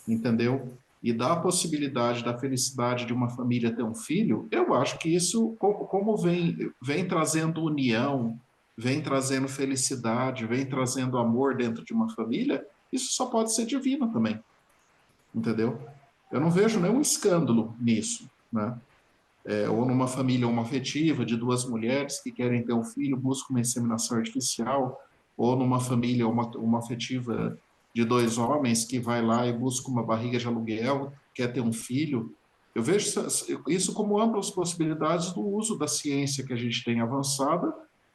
entendeu? E dar a possibilidade da felicidade de uma família ter um filho, eu acho que isso, como vem trazendo união, vem trazendo felicidade, vem trazendo amor dentro de uma família, isso só pode ser divino também, entendeu? Eu não vejo nenhum escândalo nisso, né? Ou numa família homoafetiva de duas mulheres que querem ter um filho, buscam uma inseminação artificial, ou numa família homoafetiva de dois homens que vai lá e busca uma barriga de aluguel, quer ter um filho. Eu vejo isso como amplas possibilidades do uso da ciência que a gente tem avançada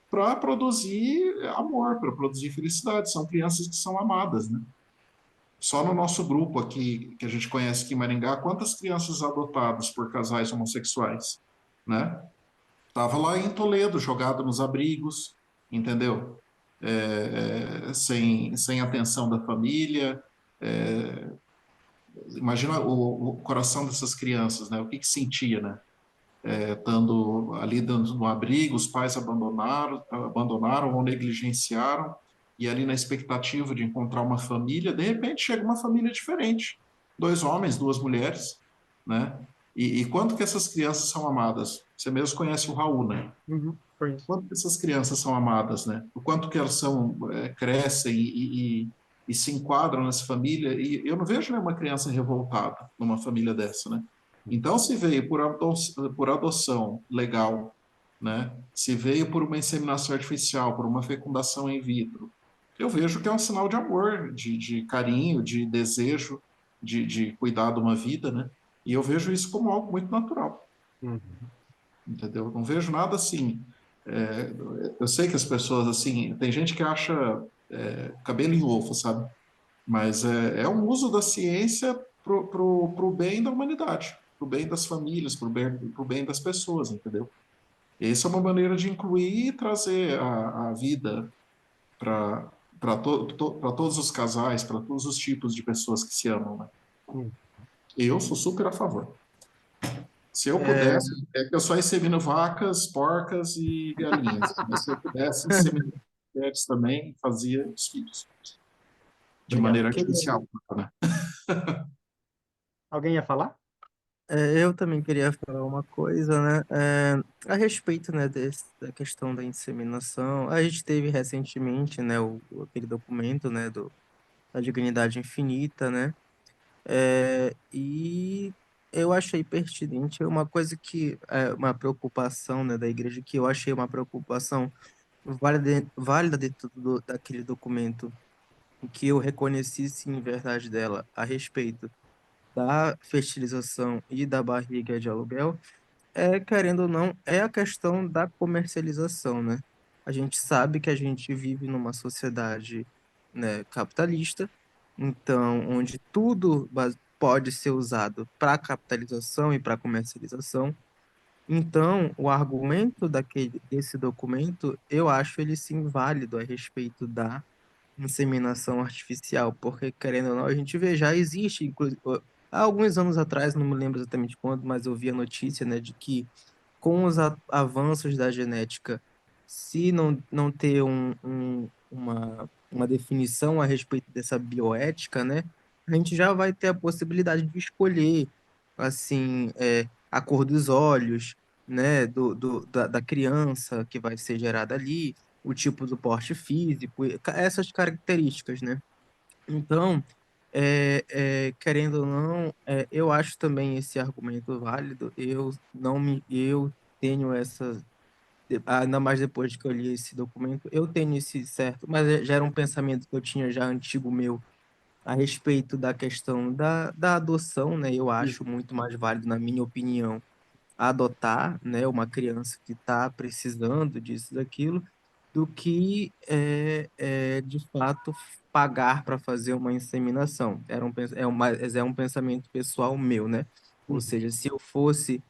para produzir amor, para produzir felicidade. São crianças que são amadas, né? Só no nosso grupo aqui, que a gente conhece aqui em Maringá, quantas crianças adotadas por casais homossexuais, né? Tava lá em Toledo, jogado nos abrigos, entendeu? Sem atenção da família. É, imagina o coração dessas crianças, né? O que sentia, né? Estando ali dentro do abrigo, os pais abandonaram ou negligenciaram, e ali na expectativa de encontrar uma família, de repente chega uma família diferente, dois homens, duas mulheres, né? E quanto que essas crianças são amadas? Você mesmo conhece o Raul, né? Uhum, por isso. Quanto que essas crianças são amadas, né? O quanto que elas crescem e se enquadram nessa família, e eu não vejo nenhuma criança revoltada numa família dessa, né? Então, se veio por adoção legal, né? Se veio por uma inseminação artificial, por uma fecundação in vitro, eu vejo que é um sinal de amor, de carinho, de desejo, de cuidar de uma vida, né? E eu vejo isso como algo muito natural, Uhum. entendeu? Não vejo nada assim. Eu sei que as pessoas, assim, tem gente que acha cabelo em ovo, sabe? Mas é um uso da ciência pro bem da humanidade, pro bem das famílias, pro bem das pessoas, entendeu? Essa é uma maneira de incluir e trazer a vida para todos os casais, para todos os tipos de pessoas que se amam, né? Uhum. Eu sou super a favor. Se eu É, pudesse, que eu só insemino vacas, porcas e galinhas, mas se eu pudesse inseminar mulheres também, fazia os filhos, de Obrigado. maneira artificial, né? Alguém ia falar? Eu também queria falar uma coisa, né, a respeito, né, da questão da inseminação. A gente teve recentemente, né, aquele documento, né, da dignidade infinita, né, e eu achei pertinente uma coisa que é uma preocupação, né, da igreja, que eu achei uma preocupação válida dentro daquele documento, que eu reconheci sim verdade dela a respeito da fertilização e da barriga de aluguel, querendo ou não, é a questão da comercialização, né? A gente sabe que a gente vive numa sociedade, né, capitalista, então, onde tudo pode ser usado para capitalização e para comercialização. Então, o argumento desse documento, eu acho ele sim válido a respeito da inseminação artificial, porque, querendo ou não, a gente vê, já existe, inclusive, há alguns anos atrás, não me lembro exatamente quando, mas eu vi a notícia, né, de que com os avanços da genética, se não ter uma uma definição a respeito dessa bioética, né, a gente já vai ter a possibilidade de escolher, assim, a cor dos olhos, né, da criança que vai ser gerada ali, o tipo do porte físico, essas características, né? Então, querendo ou não, eu acho também esse argumento válido. Eu tenho essa, ainda mais depois que eu li esse documento, eu tenho esse certo, mas já era um pensamento que eu tinha já antigo meu a respeito da questão da adoção, né? Eu acho muito mais válido, na minha opinião, adotar, né, uma criança que está precisando disso, daquilo, do que de fato pagar para fazer uma inseminação. É um pensamento pessoal meu, né? Ou Uhum. seja, se eu fosse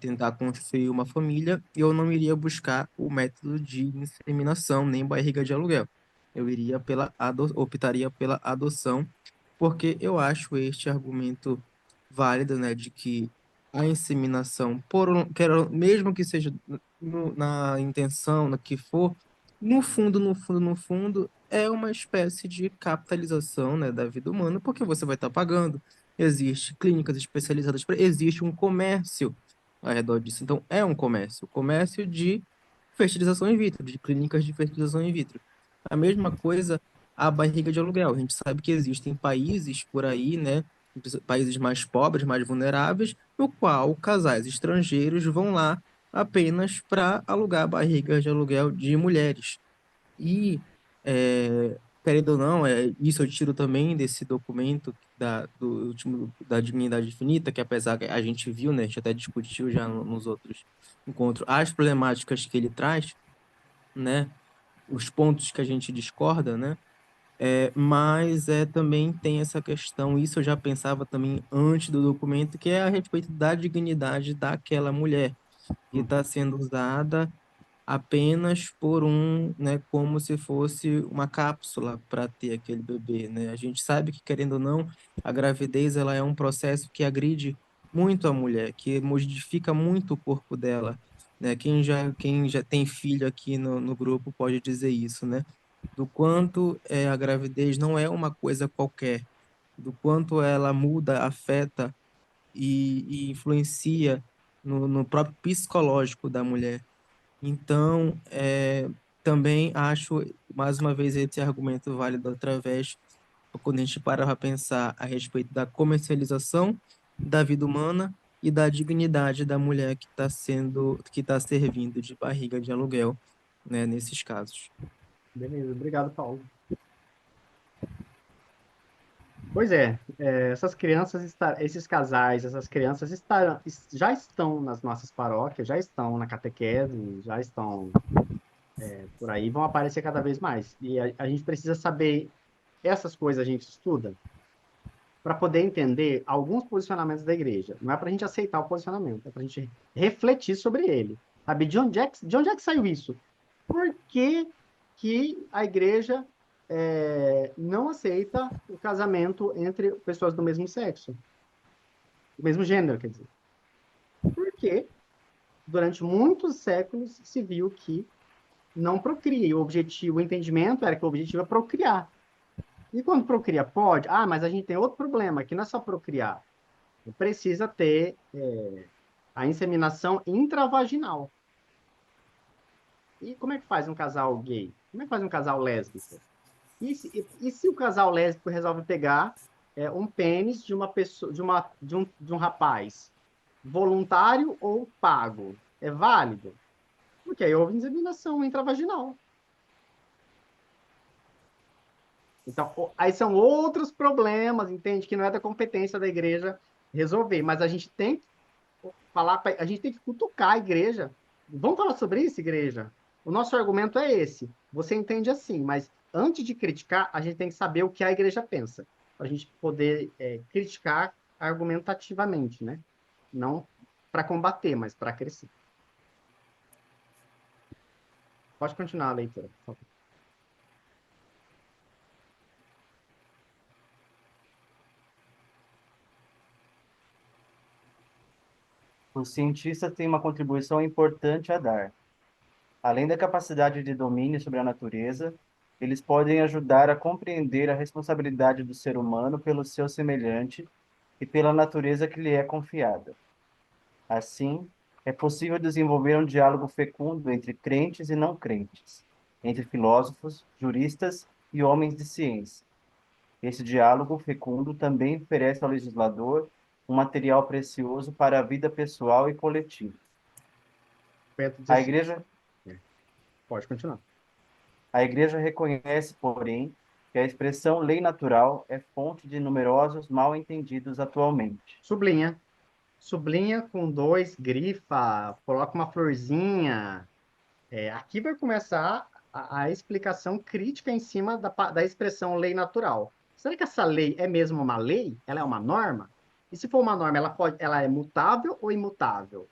tentar construir uma família, eu não iria buscar o método de inseminação, nem barriga de aluguel. Eu iria optaria pela adoção, porque eu acho este argumento válido, né, de que a inseminação, mesmo que seja na intenção, no que for, no fundo, é uma espécie de capitalização, né, da vida humana, porque você vai estar pagando. Existe clínicas especializadas, existe um comércio ao redor disso. Então, é um comércio de fertilização in vitro, de clínicas de fertilização in vitro. A mesma coisa a barriga de aluguel. A gente sabe que existem países por aí, né, países mais pobres, mais vulneráveis, no qual casais estrangeiros vão lá apenas para alugar barrigas de aluguel de mulheres. E, querendo ou não, isso eu tiro também desse documento do último, da Dignidade Infinita, que apesar que a gente viu, né, a gente até discutiu já nos outros encontros, as problemáticas que ele traz, né, os pontos que a gente discorda, né, mas também tem essa questão, isso eu já pensava também antes do documento, que é a respeito da dignidade daquela mulher que está sendo usada apenas por né, como se fosse uma cápsula para ter aquele bebê, né? A gente sabe que, querendo ou não, a gravidez ela é um processo que agride muito a mulher, que modifica muito o corpo dela, né? Quem já tem filho aqui no grupo pode dizer isso, né? Do quanto a gravidez não é uma coisa qualquer, do quanto ela muda, afeta e influencia no próprio psicológico da mulher. Então, também acho, mais uma vez, esse argumento válido através, quando a gente para pensar a respeito da comercialização da vida humana e da dignidade da mulher que está servindo de barriga de aluguel, né, nesses casos. Beleza, obrigado, Paulo. Pois é, essas crianças, esses casais, essas crianças já estão nas nossas paróquias, já estão na catequese, já estão por aí, vão aparecer cada vez mais. E a gente precisa saber, essas coisas a gente estuda para poder entender alguns posicionamentos da igreja. Não é para a gente aceitar o posicionamento, é para a gente refletir sobre ele. Sabe, de onde é que saiu isso? Por que que a igreja não aceita o casamento entre pessoas do mesmo sexo, do mesmo gênero, quer dizer? Porque durante muitos séculos se viu que não procria, e o entendimento era que o objetivo é procriar. E quando procria pode, mas a gente tem outro problema, que não é só procriar, precisa ter a inseminação intravaginal. E como é que faz um casal gay? Como é que faz um casal lésbico? E se o casal lésbico resolve pegar um pênis de uma pessoa, de um rapaz, voluntário ou pago? É válido? Porque aí houve inseminação intravaginal. Então, aí são outros problemas, entende? Que não é da competência da igreja resolver, mas a gente tem que a gente tem que cutucar a igreja. Vamos falar sobre isso, igreja? O nosso argumento é esse. Você entende assim, mas antes de criticar, a gente tem que saber o que a igreja pensa, para a gente poder criticar argumentativamente, né? Não para combater, mas para crescer. Pode continuar a leitura, por favor. O cientista tem uma contribuição importante a dar. Além da capacidade de domínio sobre a natureza, eles podem ajudar a compreender a responsabilidade do ser humano pelo seu semelhante e pela natureza que lhe é confiada. Assim, é possível desenvolver um diálogo fecundo entre crentes e não crentes, entre filósofos, juristas e homens de ciência. Esse diálogo fecundo também oferece ao legislador um material precioso para a vida pessoal e coletiva. Bento diz A assim, igreja, pode continuar. a igreja reconhece, porém, que a expressão lei natural é fonte de numerosos mal-entendidos atualmente. Sublinha. Sublinha com dois, grifa, coloca uma florzinha. Aqui vai começar a explicação crítica em cima da expressão lei natural. Será que essa lei é mesmo uma lei? Ela é uma norma? E se for uma norma, ela é mutável ou imutável?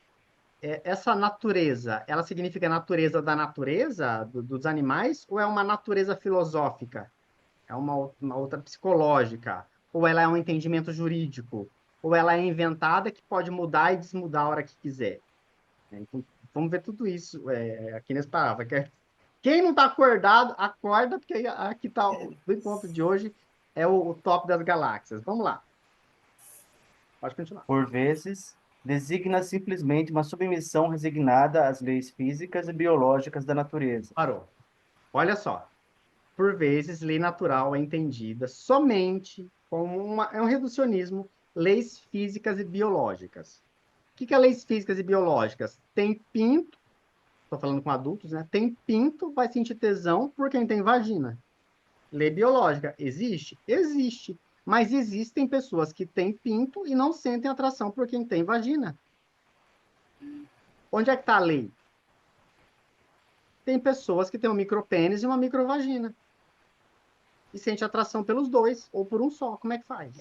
Essa natureza, ela significa natureza da natureza, dos animais, ou é uma natureza filosófica? É uma outra psicológica? Ou ela é um entendimento jurídico? Ou ela é inventada que pode mudar e desmudar a hora que quiser? Então, vamos ver tudo isso aqui nesse parágrafo. Quem não está acordado, acorda, porque aqui está o encontro de hoje, é o top das galáxias. Vamos lá, pode continuar. Por vezes, designa simplesmente uma submissão resignada às leis físicas e biológicas da natureza. Parou. Olha só. Por vezes, lei natural é entendida somente como é um reducionismo, leis físicas e biológicas. O que é leis físicas e biológicas? Tem pinto, estou falando com adultos, né? Tem pinto, vai sentir tesão por quem tem vagina. Lei biológica, existe? Existe. Mas existem pessoas que têm pinto e não sentem atração por quem tem vagina. Onde é que está a lei? Tem pessoas que têm um micropênis e uma microvagina. E sente atração pelos dois, ou por um só. Como é que faz?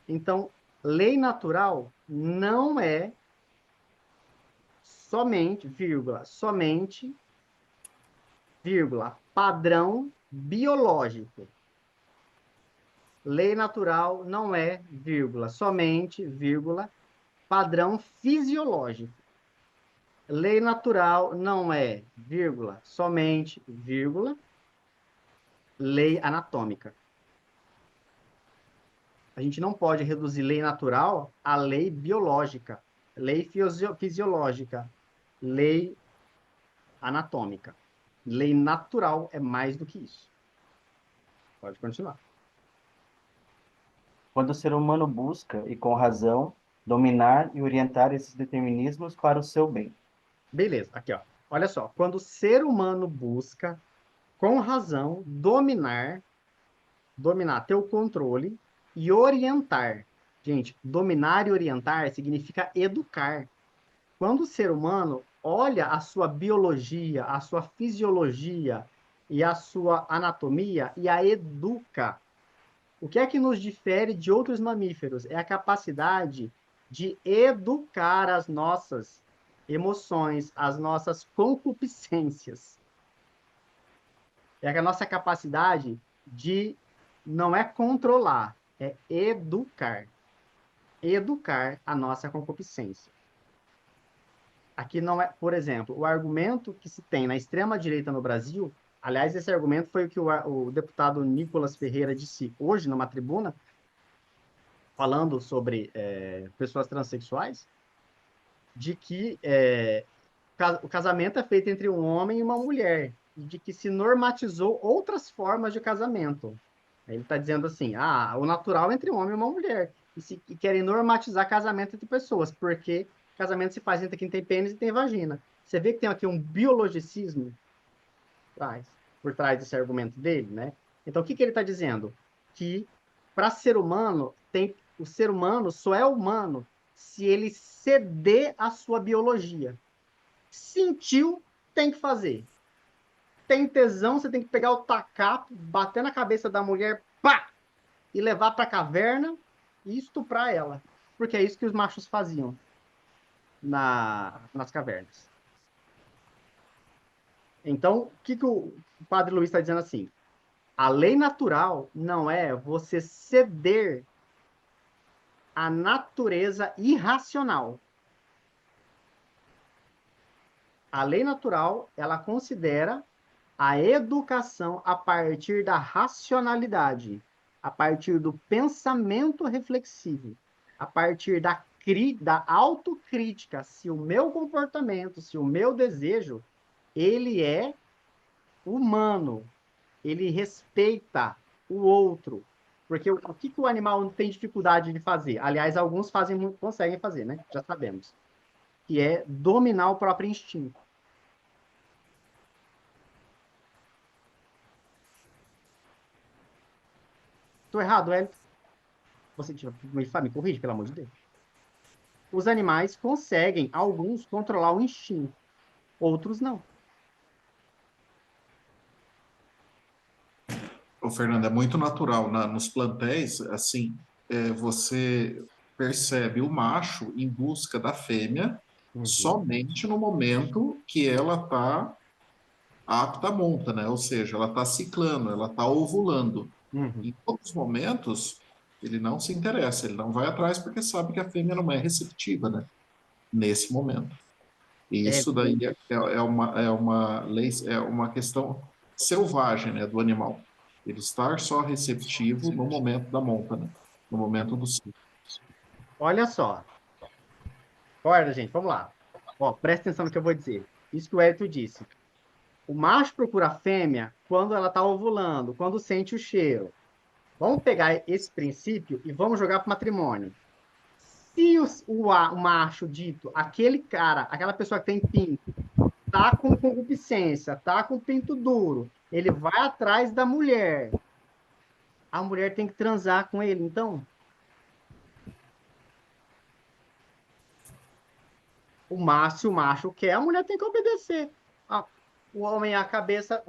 Então, lei natural não é somente, vírgula, padrão biológico. Lei natural não é, vírgula, somente, vírgula, padrão fisiológico. Lei natural não é, vírgula, somente, vírgula, lei anatômica. A gente não pode reduzir lei natural à lei biológica, lei fisiológica, lei anatômica. Lei natural é mais do que isso. Pode continuar. Quando o ser humano busca, e com razão, dominar e orientar esses determinismos para o seu bem. Beleza, aqui, ó. Olha só, quando o ser humano busca, com razão, dominar, ter o controle e orientar. Gente, dominar e orientar significa educar. Quando o ser humano olha a sua biologia, a sua fisiologia e a sua anatomia e a educa, o que é que nos difere de outros mamíferos? É a capacidade de educar as nossas emoções, as nossas concupiscências. É a nossa capacidade de não é controlar, é educar. Educar a nossa concupiscência. Aqui não é, por exemplo, o argumento que se tem na extrema-direita no Brasil, aliás, esse argumento foi o que o deputado Nicolas Ferreira disse hoje numa tribuna, falando sobre pessoas transexuais, de que o casamento é feito entre um homem e uma mulher, e de que se normatizou outras formas de casamento. Ele está dizendo assim, o natural é entre um homem e uma mulher, e querem normatizar casamento entre pessoas, porque casamento se faz entre quem tem pênis e tem vagina. Você vê que tem aqui um biologicismo por trás desse argumento dele, né? Então, o que ele está dizendo? Que para ser humano, o ser humano só é humano se ele ceder à sua biologia. Sentiu, tem que fazer. Tem tesão, você tem que pegar o tacapo, bater na cabeça da mulher, pá! E levar para a caverna e estuprar ela. Porque é isso que os machos faziam nas cavernas. Então, o que o padre Luiz está dizendo assim? A lei natural não é você ceder à natureza irracional. A lei natural, ela considera A educação a partir da racionalidade, a partir do pensamento reflexivo, a partir da autocrítica, se o meu comportamento, se o meu desejo, ele é humano, ele respeita o outro. Porque o que o animal tem dificuldade de fazer? Aliás, alguns conseguem fazer, né? Já sabemos. Que é dominar o próprio instinto. Estou errado, Hélio? Você me corrige, pelo amor de Deus. Os animais conseguem, alguns, controlar o instinto. Outros não. Ô, Fernando, é muito natural. Nos plantéis, assim, você percebe o macho em busca da fêmea somente no momento que ela está apta à monta, né? Ou seja, ela está ciclando, ela está ovulando. Uhum. Em outros momentos, ele não se interessa, ele não vai atrás porque sabe que a fêmea não é receptiva, né? Nesse momento. E É, isso daí é uma lei, é uma questão selvagem, né, do animal. Ele estar só receptivo no momento da monta, né? No momento do ciclo. olha só. Acorda, gente, vamos lá. Ó, presta atenção no que eu vou dizer. Isso que o Hélio disse. O macho procura a fêmea quando ela está ovulando, quando sente o cheiro. Vamos pegar esse princípio e vamos jogar para o matrimônio. Se o macho dito, aquele cara, aquela pessoa que tem pinto, tá com concupiscência, tá com pinto duro, ele vai atrás da mulher. A mulher tem que transar com ele, então? Se o macho quer, a mulher tem que obedecer. Ah, o homem é a cabeça,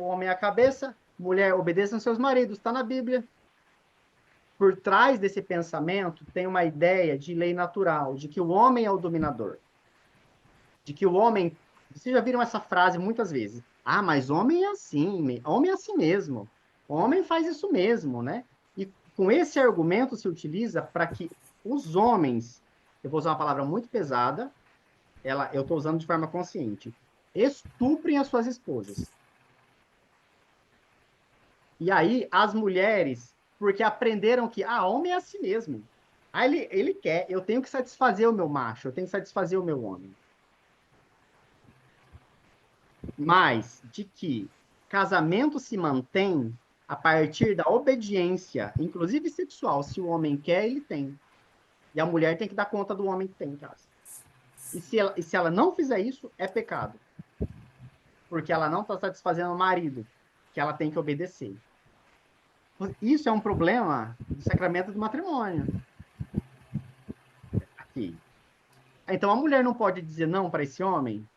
mulher obedeça aos seus maridos, está na Bíblia. Por trás desse pensamento tem uma ideia de lei natural, de que o homem é o dominador. De que o homem. Vocês já viram essa frase muitas vezes. Ah, mas homem é assim, homem é assim mesmo. Homem faz isso mesmo, né? E com esse argumento se utiliza para que os homens, eu vou usar uma palavra muito pesada, eu estou usando de forma consciente, estuprem as suas esposas. E aí, as mulheres, porque aprenderam que, homem é assim mesmo. Aí ele quer, eu tenho que satisfazer o meu macho, eu tenho que satisfazer o meu homem. Mas de que casamento se mantém a partir da obediência, inclusive sexual, se o homem quer, ele tem. E a mulher tem que dar conta do homem que tem em casa. E se ela não fizer isso, é pecado. Porque ela não está satisfazendo o marido, que ela tem que obedecer. Isso é um problema do sacramento do matrimônio. Aqui. Então a mulher não pode dizer não para esse homem?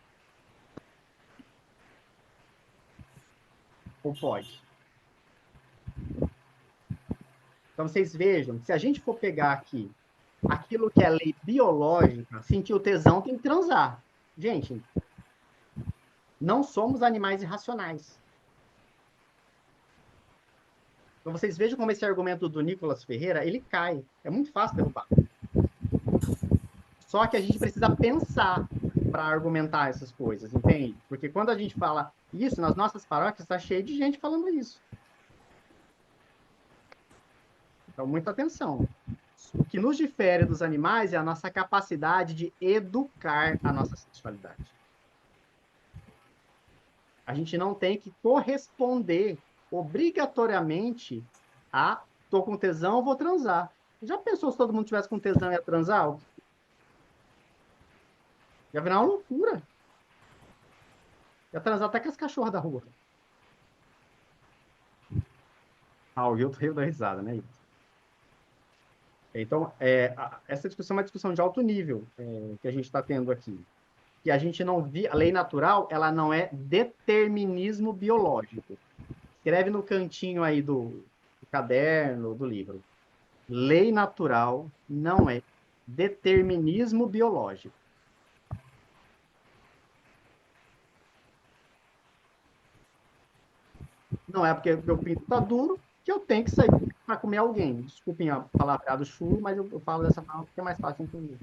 Ou pode? Então vocês vejam, se a gente for pegar aqui aquilo que é lei biológica, sentir o tesão tem que transar. Gente, não somos animais irracionais. Então vocês vejam como esse argumento do Nicolas Ferreira, ele cai. É muito fácil derrubar. Só que a gente precisa pensar para argumentar essas coisas, entende? Porque quando a gente fala isso, nas nossas paróquias está cheio de gente falando isso. Então, muita atenção. O que nos difere dos animais é a nossa capacidade de educar a nossa sexualidade. A gente não tem que corresponder obrigatoriamente a tô com tesão, vou transar. Já pensou se todo mundo tivesse com tesão e ia transar? Ia virar uma loucura. Ia transar até com as cachorras da rua. O Hilton riu da risada, né, Hilton? Então, essa discussão é uma discussão de alto nível que a gente está tendo aqui. Que a gente não vê, a lei natural, ela não é determinismo biológico. Escreve no cantinho aí do caderno, do livro. Lei natural não é determinismo biológico. Não é porque meu pinto está duro que eu tenho que sair para comer alguém. Desculpem a palavra do chulo, mas eu falo dessa forma porque é mais fácil entender.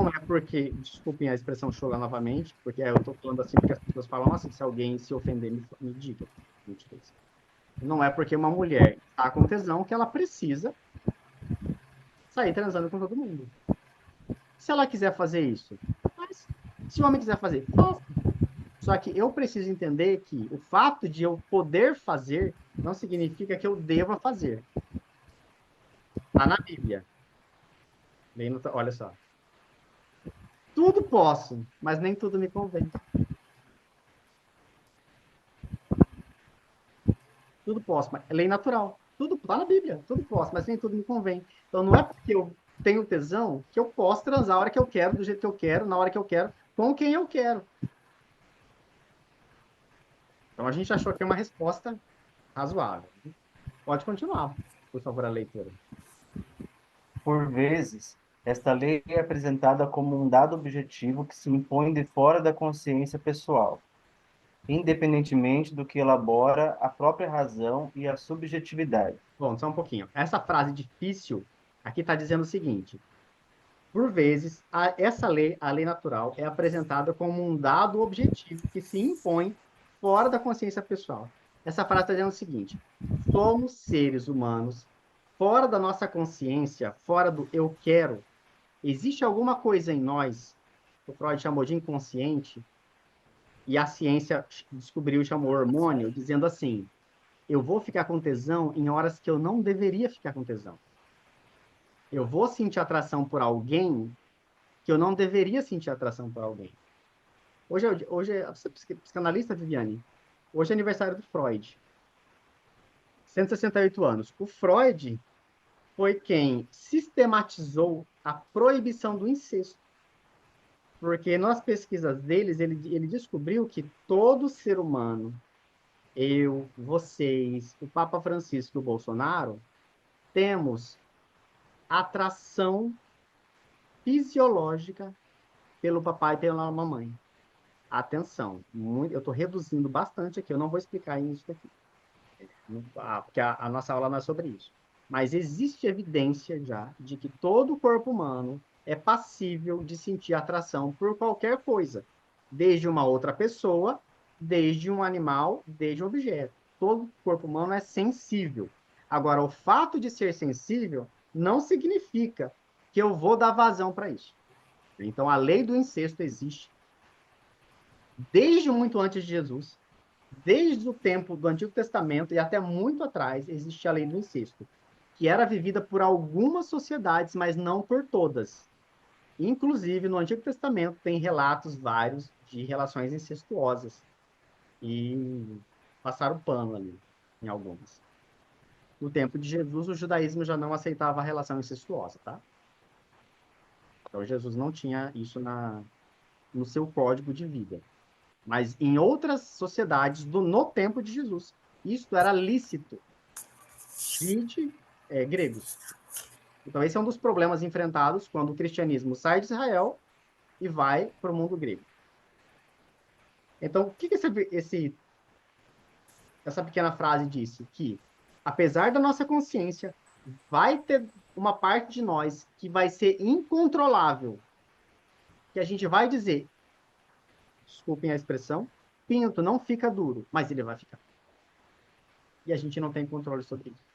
não é porque, desculpem a expressão chola novamente, porque eu estou falando assim porque as pessoas falam assim, se alguém se ofender, me diga. Não é porque uma mulher está com tesão que ela precisa sair transando com todo mundo. Se ela quiser fazer isso, mas se o homem quiser fazer, faça. Só que eu preciso entender que o fato de eu poder fazer não significa que eu deva fazer. Está na Bíblia. Olha só. Tudo posso, mas nem tudo me convém. Tudo posso, mas é lei natural. Tudo está na Bíblia. Tudo posso, mas nem tudo me convém. Então não é porque eu tenho tesão que eu posso transar a hora que eu quero, do jeito que eu quero, na hora que eu quero, com quem eu quero. Então a gente achou que é uma resposta razoável. Pode continuar, por favor, a leitura. Por vezes, esta lei é apresentada como um dado objetivo que se impõe de fora da consciência pessoal, independentemente do que elabora a própria razão e a subjetividade. Bom, só um pouquinho. Essa frase difícil aqui está dizendo o seguinte: por vezes, essa lei, a lei natural, é apresentada como um dado objetivo que se impõe fora da consciência pessoal. Essa frase está dizendo o seguinte: somos seres humanos fora da nossa consciência, fora do eu quero. Existe alguma coisa em nós, que o Freud chamou de inconsciente, e a ciência descobriu e chamou hormônio, dizendo assim: eu vou ficar com tesão em horas que eu não deveria ficar com tesão. Eu vou sentir atração por alguém que eu não deveria sentir atração por alguém. Você é psicanalista, Viviane? Hoje é aniversário do Freud. 168 anos. O Freud foi quem sistematizou a proibição do incesto. Porque nas pesquisas deles, ele descobriu que todo ser humano, eu, vocês, o Papa Francisco e o Bolsonaro, temos atração fisiológica pelo papai e pela mamãe. Atenção, eu estou reduzindo bastante aqui, eu não vou explicar isso aqui, porque a nossa aula não é sobre isso. Mas existe evidência já de que todo o corpo humano é passível de sentir atração por qualquer coisa, desde uma outra pessoa, desde um animal, desde um objeto. Todo o corpo humano é sensível. Agora, o fato de ser sensível não significa que eu vou dar vazão para isso. Então, a lei do incesto existe desde muito antes de Jesus, desde o tempo do Antigo Testamento e até muito atrás, existe a lei do incesto, que era vivida por algumas sociedades, mas não por todas. Inclusive, no Antigo Testamento tem relatos vários de relações incestuosas e passaram pano ali em algumas. No tempo de Jesus, o judaísmo já não aceitava a relação incestuosa, tá? Então, Jesus não tinha isso no seu código de vida. Mas em outras sociedades, no tempo de Jesus, isto era lícito. Vide gregos. Então, esse é um dos problemas enfrentados quando o cristianismo sai de Israel e vai para o mundo grego. Então, o que essa pequena frase disse? Que, apesar da nossa consciência, vai ter uma parte de nós que vai ser incontrolável, que a gente vai dizer, desculpem a expressão, pinto não fica duro, mas ele vai ficar. E a gente não tem controle sobre isso.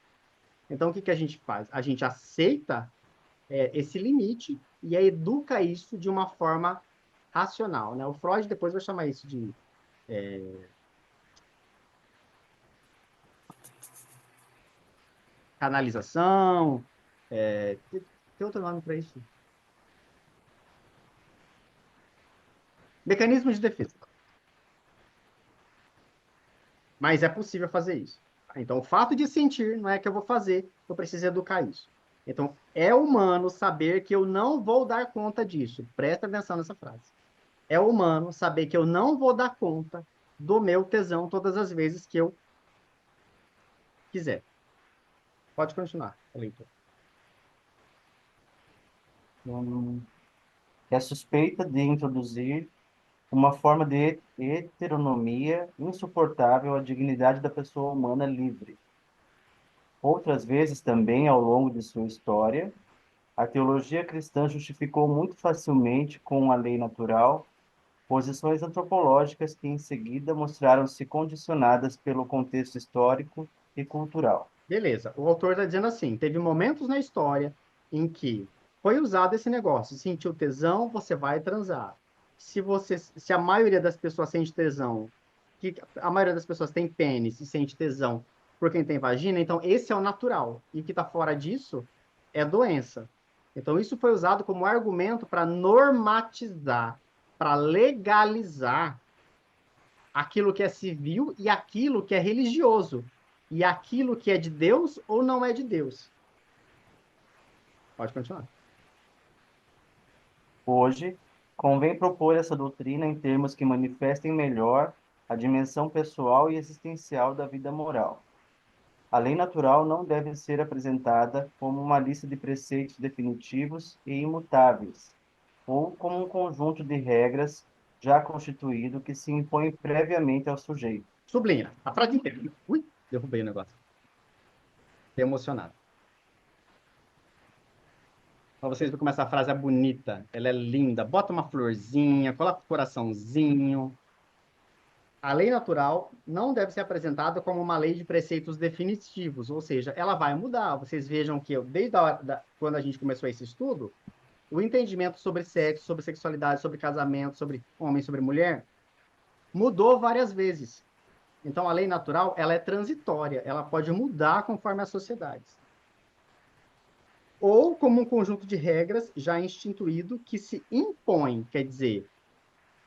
Então, o que a gente faz? A gente aceita esse limite e educa isso de uma forma racional, né? O Freud depois vai chamar isso de canalização, tem outro nome para isso? Mecanismo de defesa. Mas é possível fazer isso. Então, o fato de sentir não é que eu vou fazer, eu preciso educar isso. Então, é humano saber que eu não vou dar conta disso. Presta atenção nessa frase. É humano saber que eu não vou dar conta do meu tesão todas as vezes que eu quiser. Pode continuar, leitor. É suspeita de introduzir uma forma de heteronomia insuportável à dignidade da pessoa humana livre. Outras vezes também, ao longo de sua história, A teologia cristã justificou muito facilmente com a lei natural posições antropológicas que em seguida mostraram-se condicionadas pelo contexto histórico e cultural. Beleza, o autor está dizendo assim: teve momentos na história em que foi usado esse negócio, sentiu tesão, você vai transar. Se a maioria das pessoas sente tesão, que a maioria das pessoas tem pênis e sente tesão por quem tem vagina, então esse é o natural. E o que está fora disso é doença. Então isso foi usado como argumento para normatizar, para legalizar aquilo que é civil e aquilo que é religioso, e aquilo que é de Deus ou não é de Deus. Pode continuar. Hoje, convém propor essa doutrina em termos que manifestem melhor a dimensão pessoal e existencial da vida moral. A lei natural não deve ser apresentada como uma lista de preceitos definitivos e imutáveis, ou como um conjunto de regras já constituído que se impõe previamente ao sujeito. Sublinha. A frase inteira. Ui, derrubei o negócio. Fiquei emocionado. Para vocês verem como essa frase é bonita. Ela é linda. Bota uma florzinha, coloca um coraçãozinho. A lei natural não deve ser apresentada como uma lei de preceitos definitivos, ou seja, ela vai mudar. Vocês vejam que desde quando a gente começou esse estudo, o entendimento sobre sexo, sobre sexualidade, sobre casamento, sobre homem, sobre mulher, mudou várias vezes. Então, a lei natural, ela é transitória, ela pode mudar conforme as sociedades. Ou como um conjunto de regras já instituído que se impõe, quer dizer,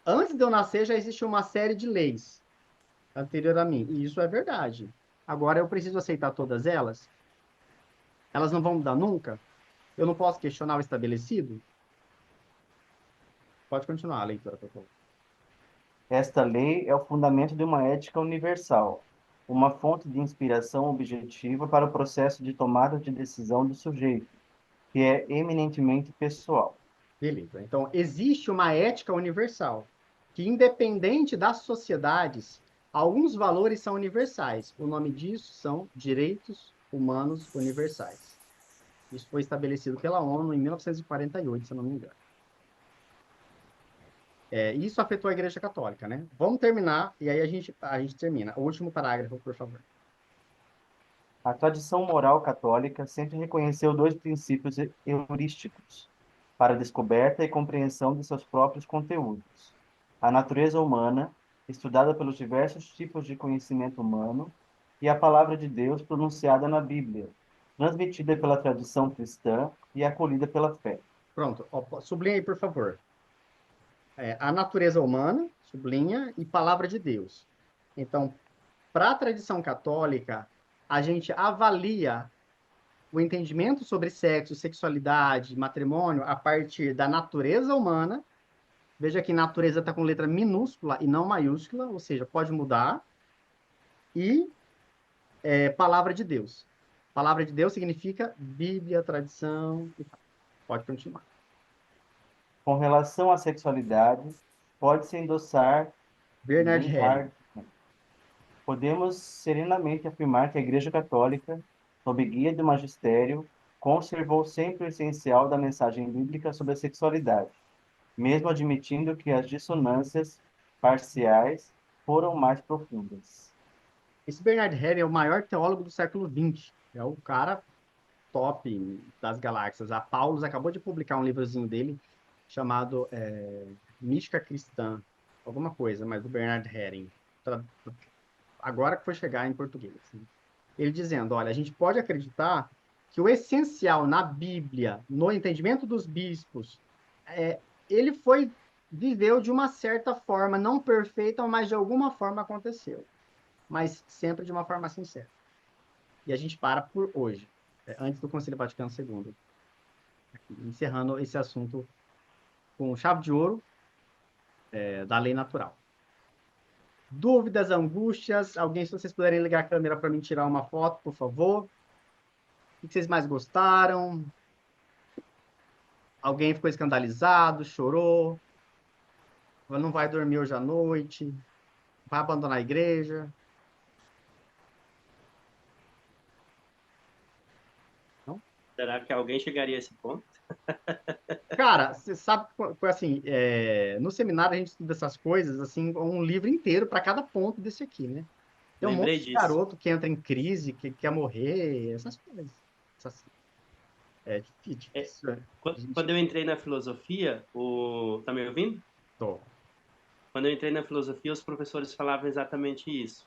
antes de eu nascer já existe uma série de leis anterior a mim, e isso é verdade. Agora, eu preciso aceitar todas elas? Elas não vão mudar nunca? Eu não posso questionar o estabelecido? Pode continuar a leitura, por favor. Esta lei é o fundamento de uma ética universal, uma fonte de inspiração objetiva para o processo de tomada de decisão do sujeito, que é eminentemente pessoal. Beleza. Então, existe uma ética universal, que, independente das sociedades, alguns valores são universais. O nome disso são direitos humanos universais. Isso foi estabelecido pela ONU em 1948, se eu não me engano. Isso afetou a Igreja Católica, né? Vamos terminar, e aí a gente termina. O último parágrafo, por favor. A tradição moral católica sempre reconheceu dois princípios heurísticos para a descoberta e compreensão de seus próprios conteúdos: a natureza humana, estudada pelos diversos tipos de conhecimento humano, e a palavra de Deus pronunciada na Bíblia, transmitida pela tradição cristã e acolhida pela fé. Pronto. Sublinha aí, por favor. A natureza humana, sublinha, e palavra de Deus. Então, para a tradição católica, a gente avalia o entendimento sobre sexo, sexualidade, matrimônio a partir da natureza humana. Veja que natureza está com letra minúscula e não maiúscula, ou seja, pode mudar. E palavra de Deus. Palavra de Deus significa Bíblia, tradição e tal. Pode continuar. Com relação à sexualidade, pode-se endossar Bernard Herring. Podemos serenamente afirmar que a Igreja Católica, sob guia do magistério, conservou sempre o essencial da mensagem bíblica sobre a sexualidade, mesmo admitindo que as dissonâncias parciais foram mais profundas. Esse Bernard Herring é o maior teólogo do século XX. É o cara top das galáxias. A Paulus acabou de publicar um livrozinho dele chamado Mística Cristã, alguma coisa, mas do Bernard Herring. Agora que foi chegar em português. Ele dizendo, olha, a gente pode acreditar que o essencial na Bíblia, no entendimento dos bispos, ele viveu de uma certa forma, não perfeita, mas de alguma forma aconteceu. Mas sempre de uma forma sincera. E a gente para por hoje, antes do Concílio Vaticano II. Encerrando esse assunto com chave de ouro da lei natural. Dúvidas, angústias? Alguém, se vocês puderem ligar a câmera para mim tirar uma foto, por favor. O que vocês mais gostaram? Alguém ficou escandalizado, chorou? Não vai dormir hoje à noite? Vai abandonar a igreja? Não? Será que alguém chegaria a esse ponto? Cara, você sabe, assim, no seminário a gente estuda essas coisas, assim, um livro inteiro para cada ponto desse aqui, né? Tem um Lembrei monte de disso. garoto que entra em crise, que quer morrer, essas coisas. É É, difícil. quando eu entrei na filosofia, tá me ouvindo? Tô. Quando eu entrei na filosofia, os professores falavam exatamente isso.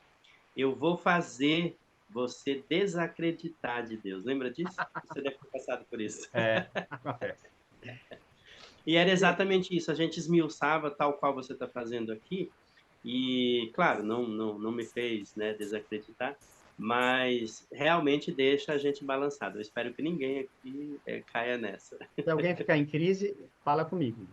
Eu vou fazer você desacreditar de Deus. Lembra disso? Você deve ter passado por isso. Acontece. E era exatamente isso. A gente esmiuçava tal qual você está fazendo aqui. E, claro, não me fez, né, desacreditar, mas realmente deixa a gente balançado. Eu espero que ninguém aqui caia nessa. Se alguém ficar em crise, fala comigo.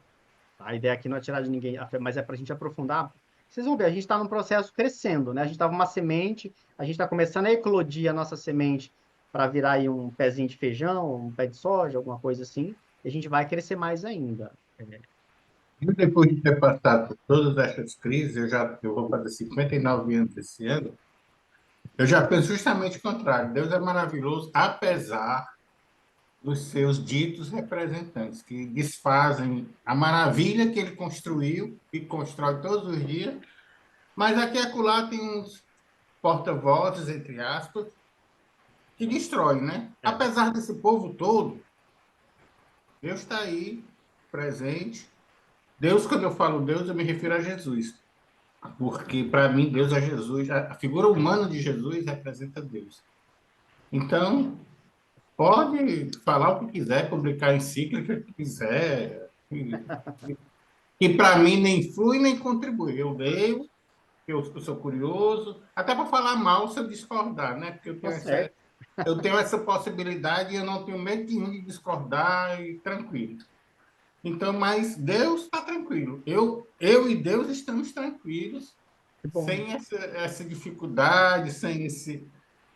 A ideia aqui não é tirar de ninguém, mas é para a gente aprofundar. Vocês vão ver, a gente está num processo crescendo, né? A gente estava uma semente, a gente está começando a eclodir a nossa semente para virar aí um pezinho de feijão, um pé de soja, alguma coisa assim, e a gente vai crescer mais ainda. E depois de ter passado por todas essas crises, eu vou fazer 59 anos esse ano, eu já penso justamente o contrário. Deus é maravilhoso, apesar dos seus ditos representantes, que desfazem a maravilha que ele construiu e constrói todos os dias, mas aqui e acolá tem uns porta-vozes, entre aspas, que destroem, né? É. Apesar desse povo todo, Deus está aí, presente. Deus, quando eu falo Deus, eu me refiro a Jesus. Porque, para mim, Deus é Jesus. A figura humana de Jesus representa Deus. Então, pode falar o que quiser, publicar encíclica que quiser, que para mim nem flui nem contribui. Eu leio, eu sou curioso, até para falar mal se eu discordar, né? Porque Tá certo. eu tenho essa possibilidade e eu não tenho medo nenhum de discordar e tranquilo. Então, mas Deus está tranquilo. Eu e Deus estamos tranquilos, Que bom. sem essa dificuldade, sem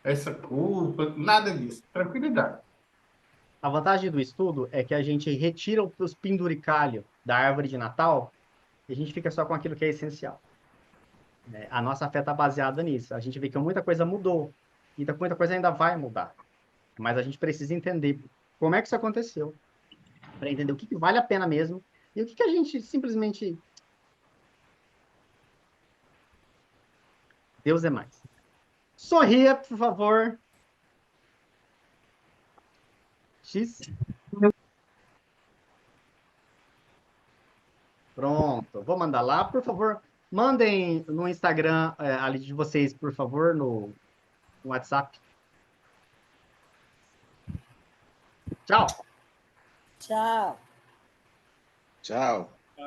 essa culpa, nada disso. Tranquilidade. A vantagem do estudo é que a gente retira os penduricalhos da árvore de Natal e a gente fica só com aquilo que é essencial. A nossa fé está baseada nisso. A gente vê que muita coisa mudou e muita coisa ainda vai mudar. Mas a gente precisa entender como é que isso aconteceu, para entender o que vale a pena mesmo e o que a gente simplesmente. Deus é mais. Sorria, por favor. X. Pronto. Vou mandar lá. Por favor, mandem no Instagram ali de vocês, por favor, no WhatsApp. Tchau. Tchau. Tchau.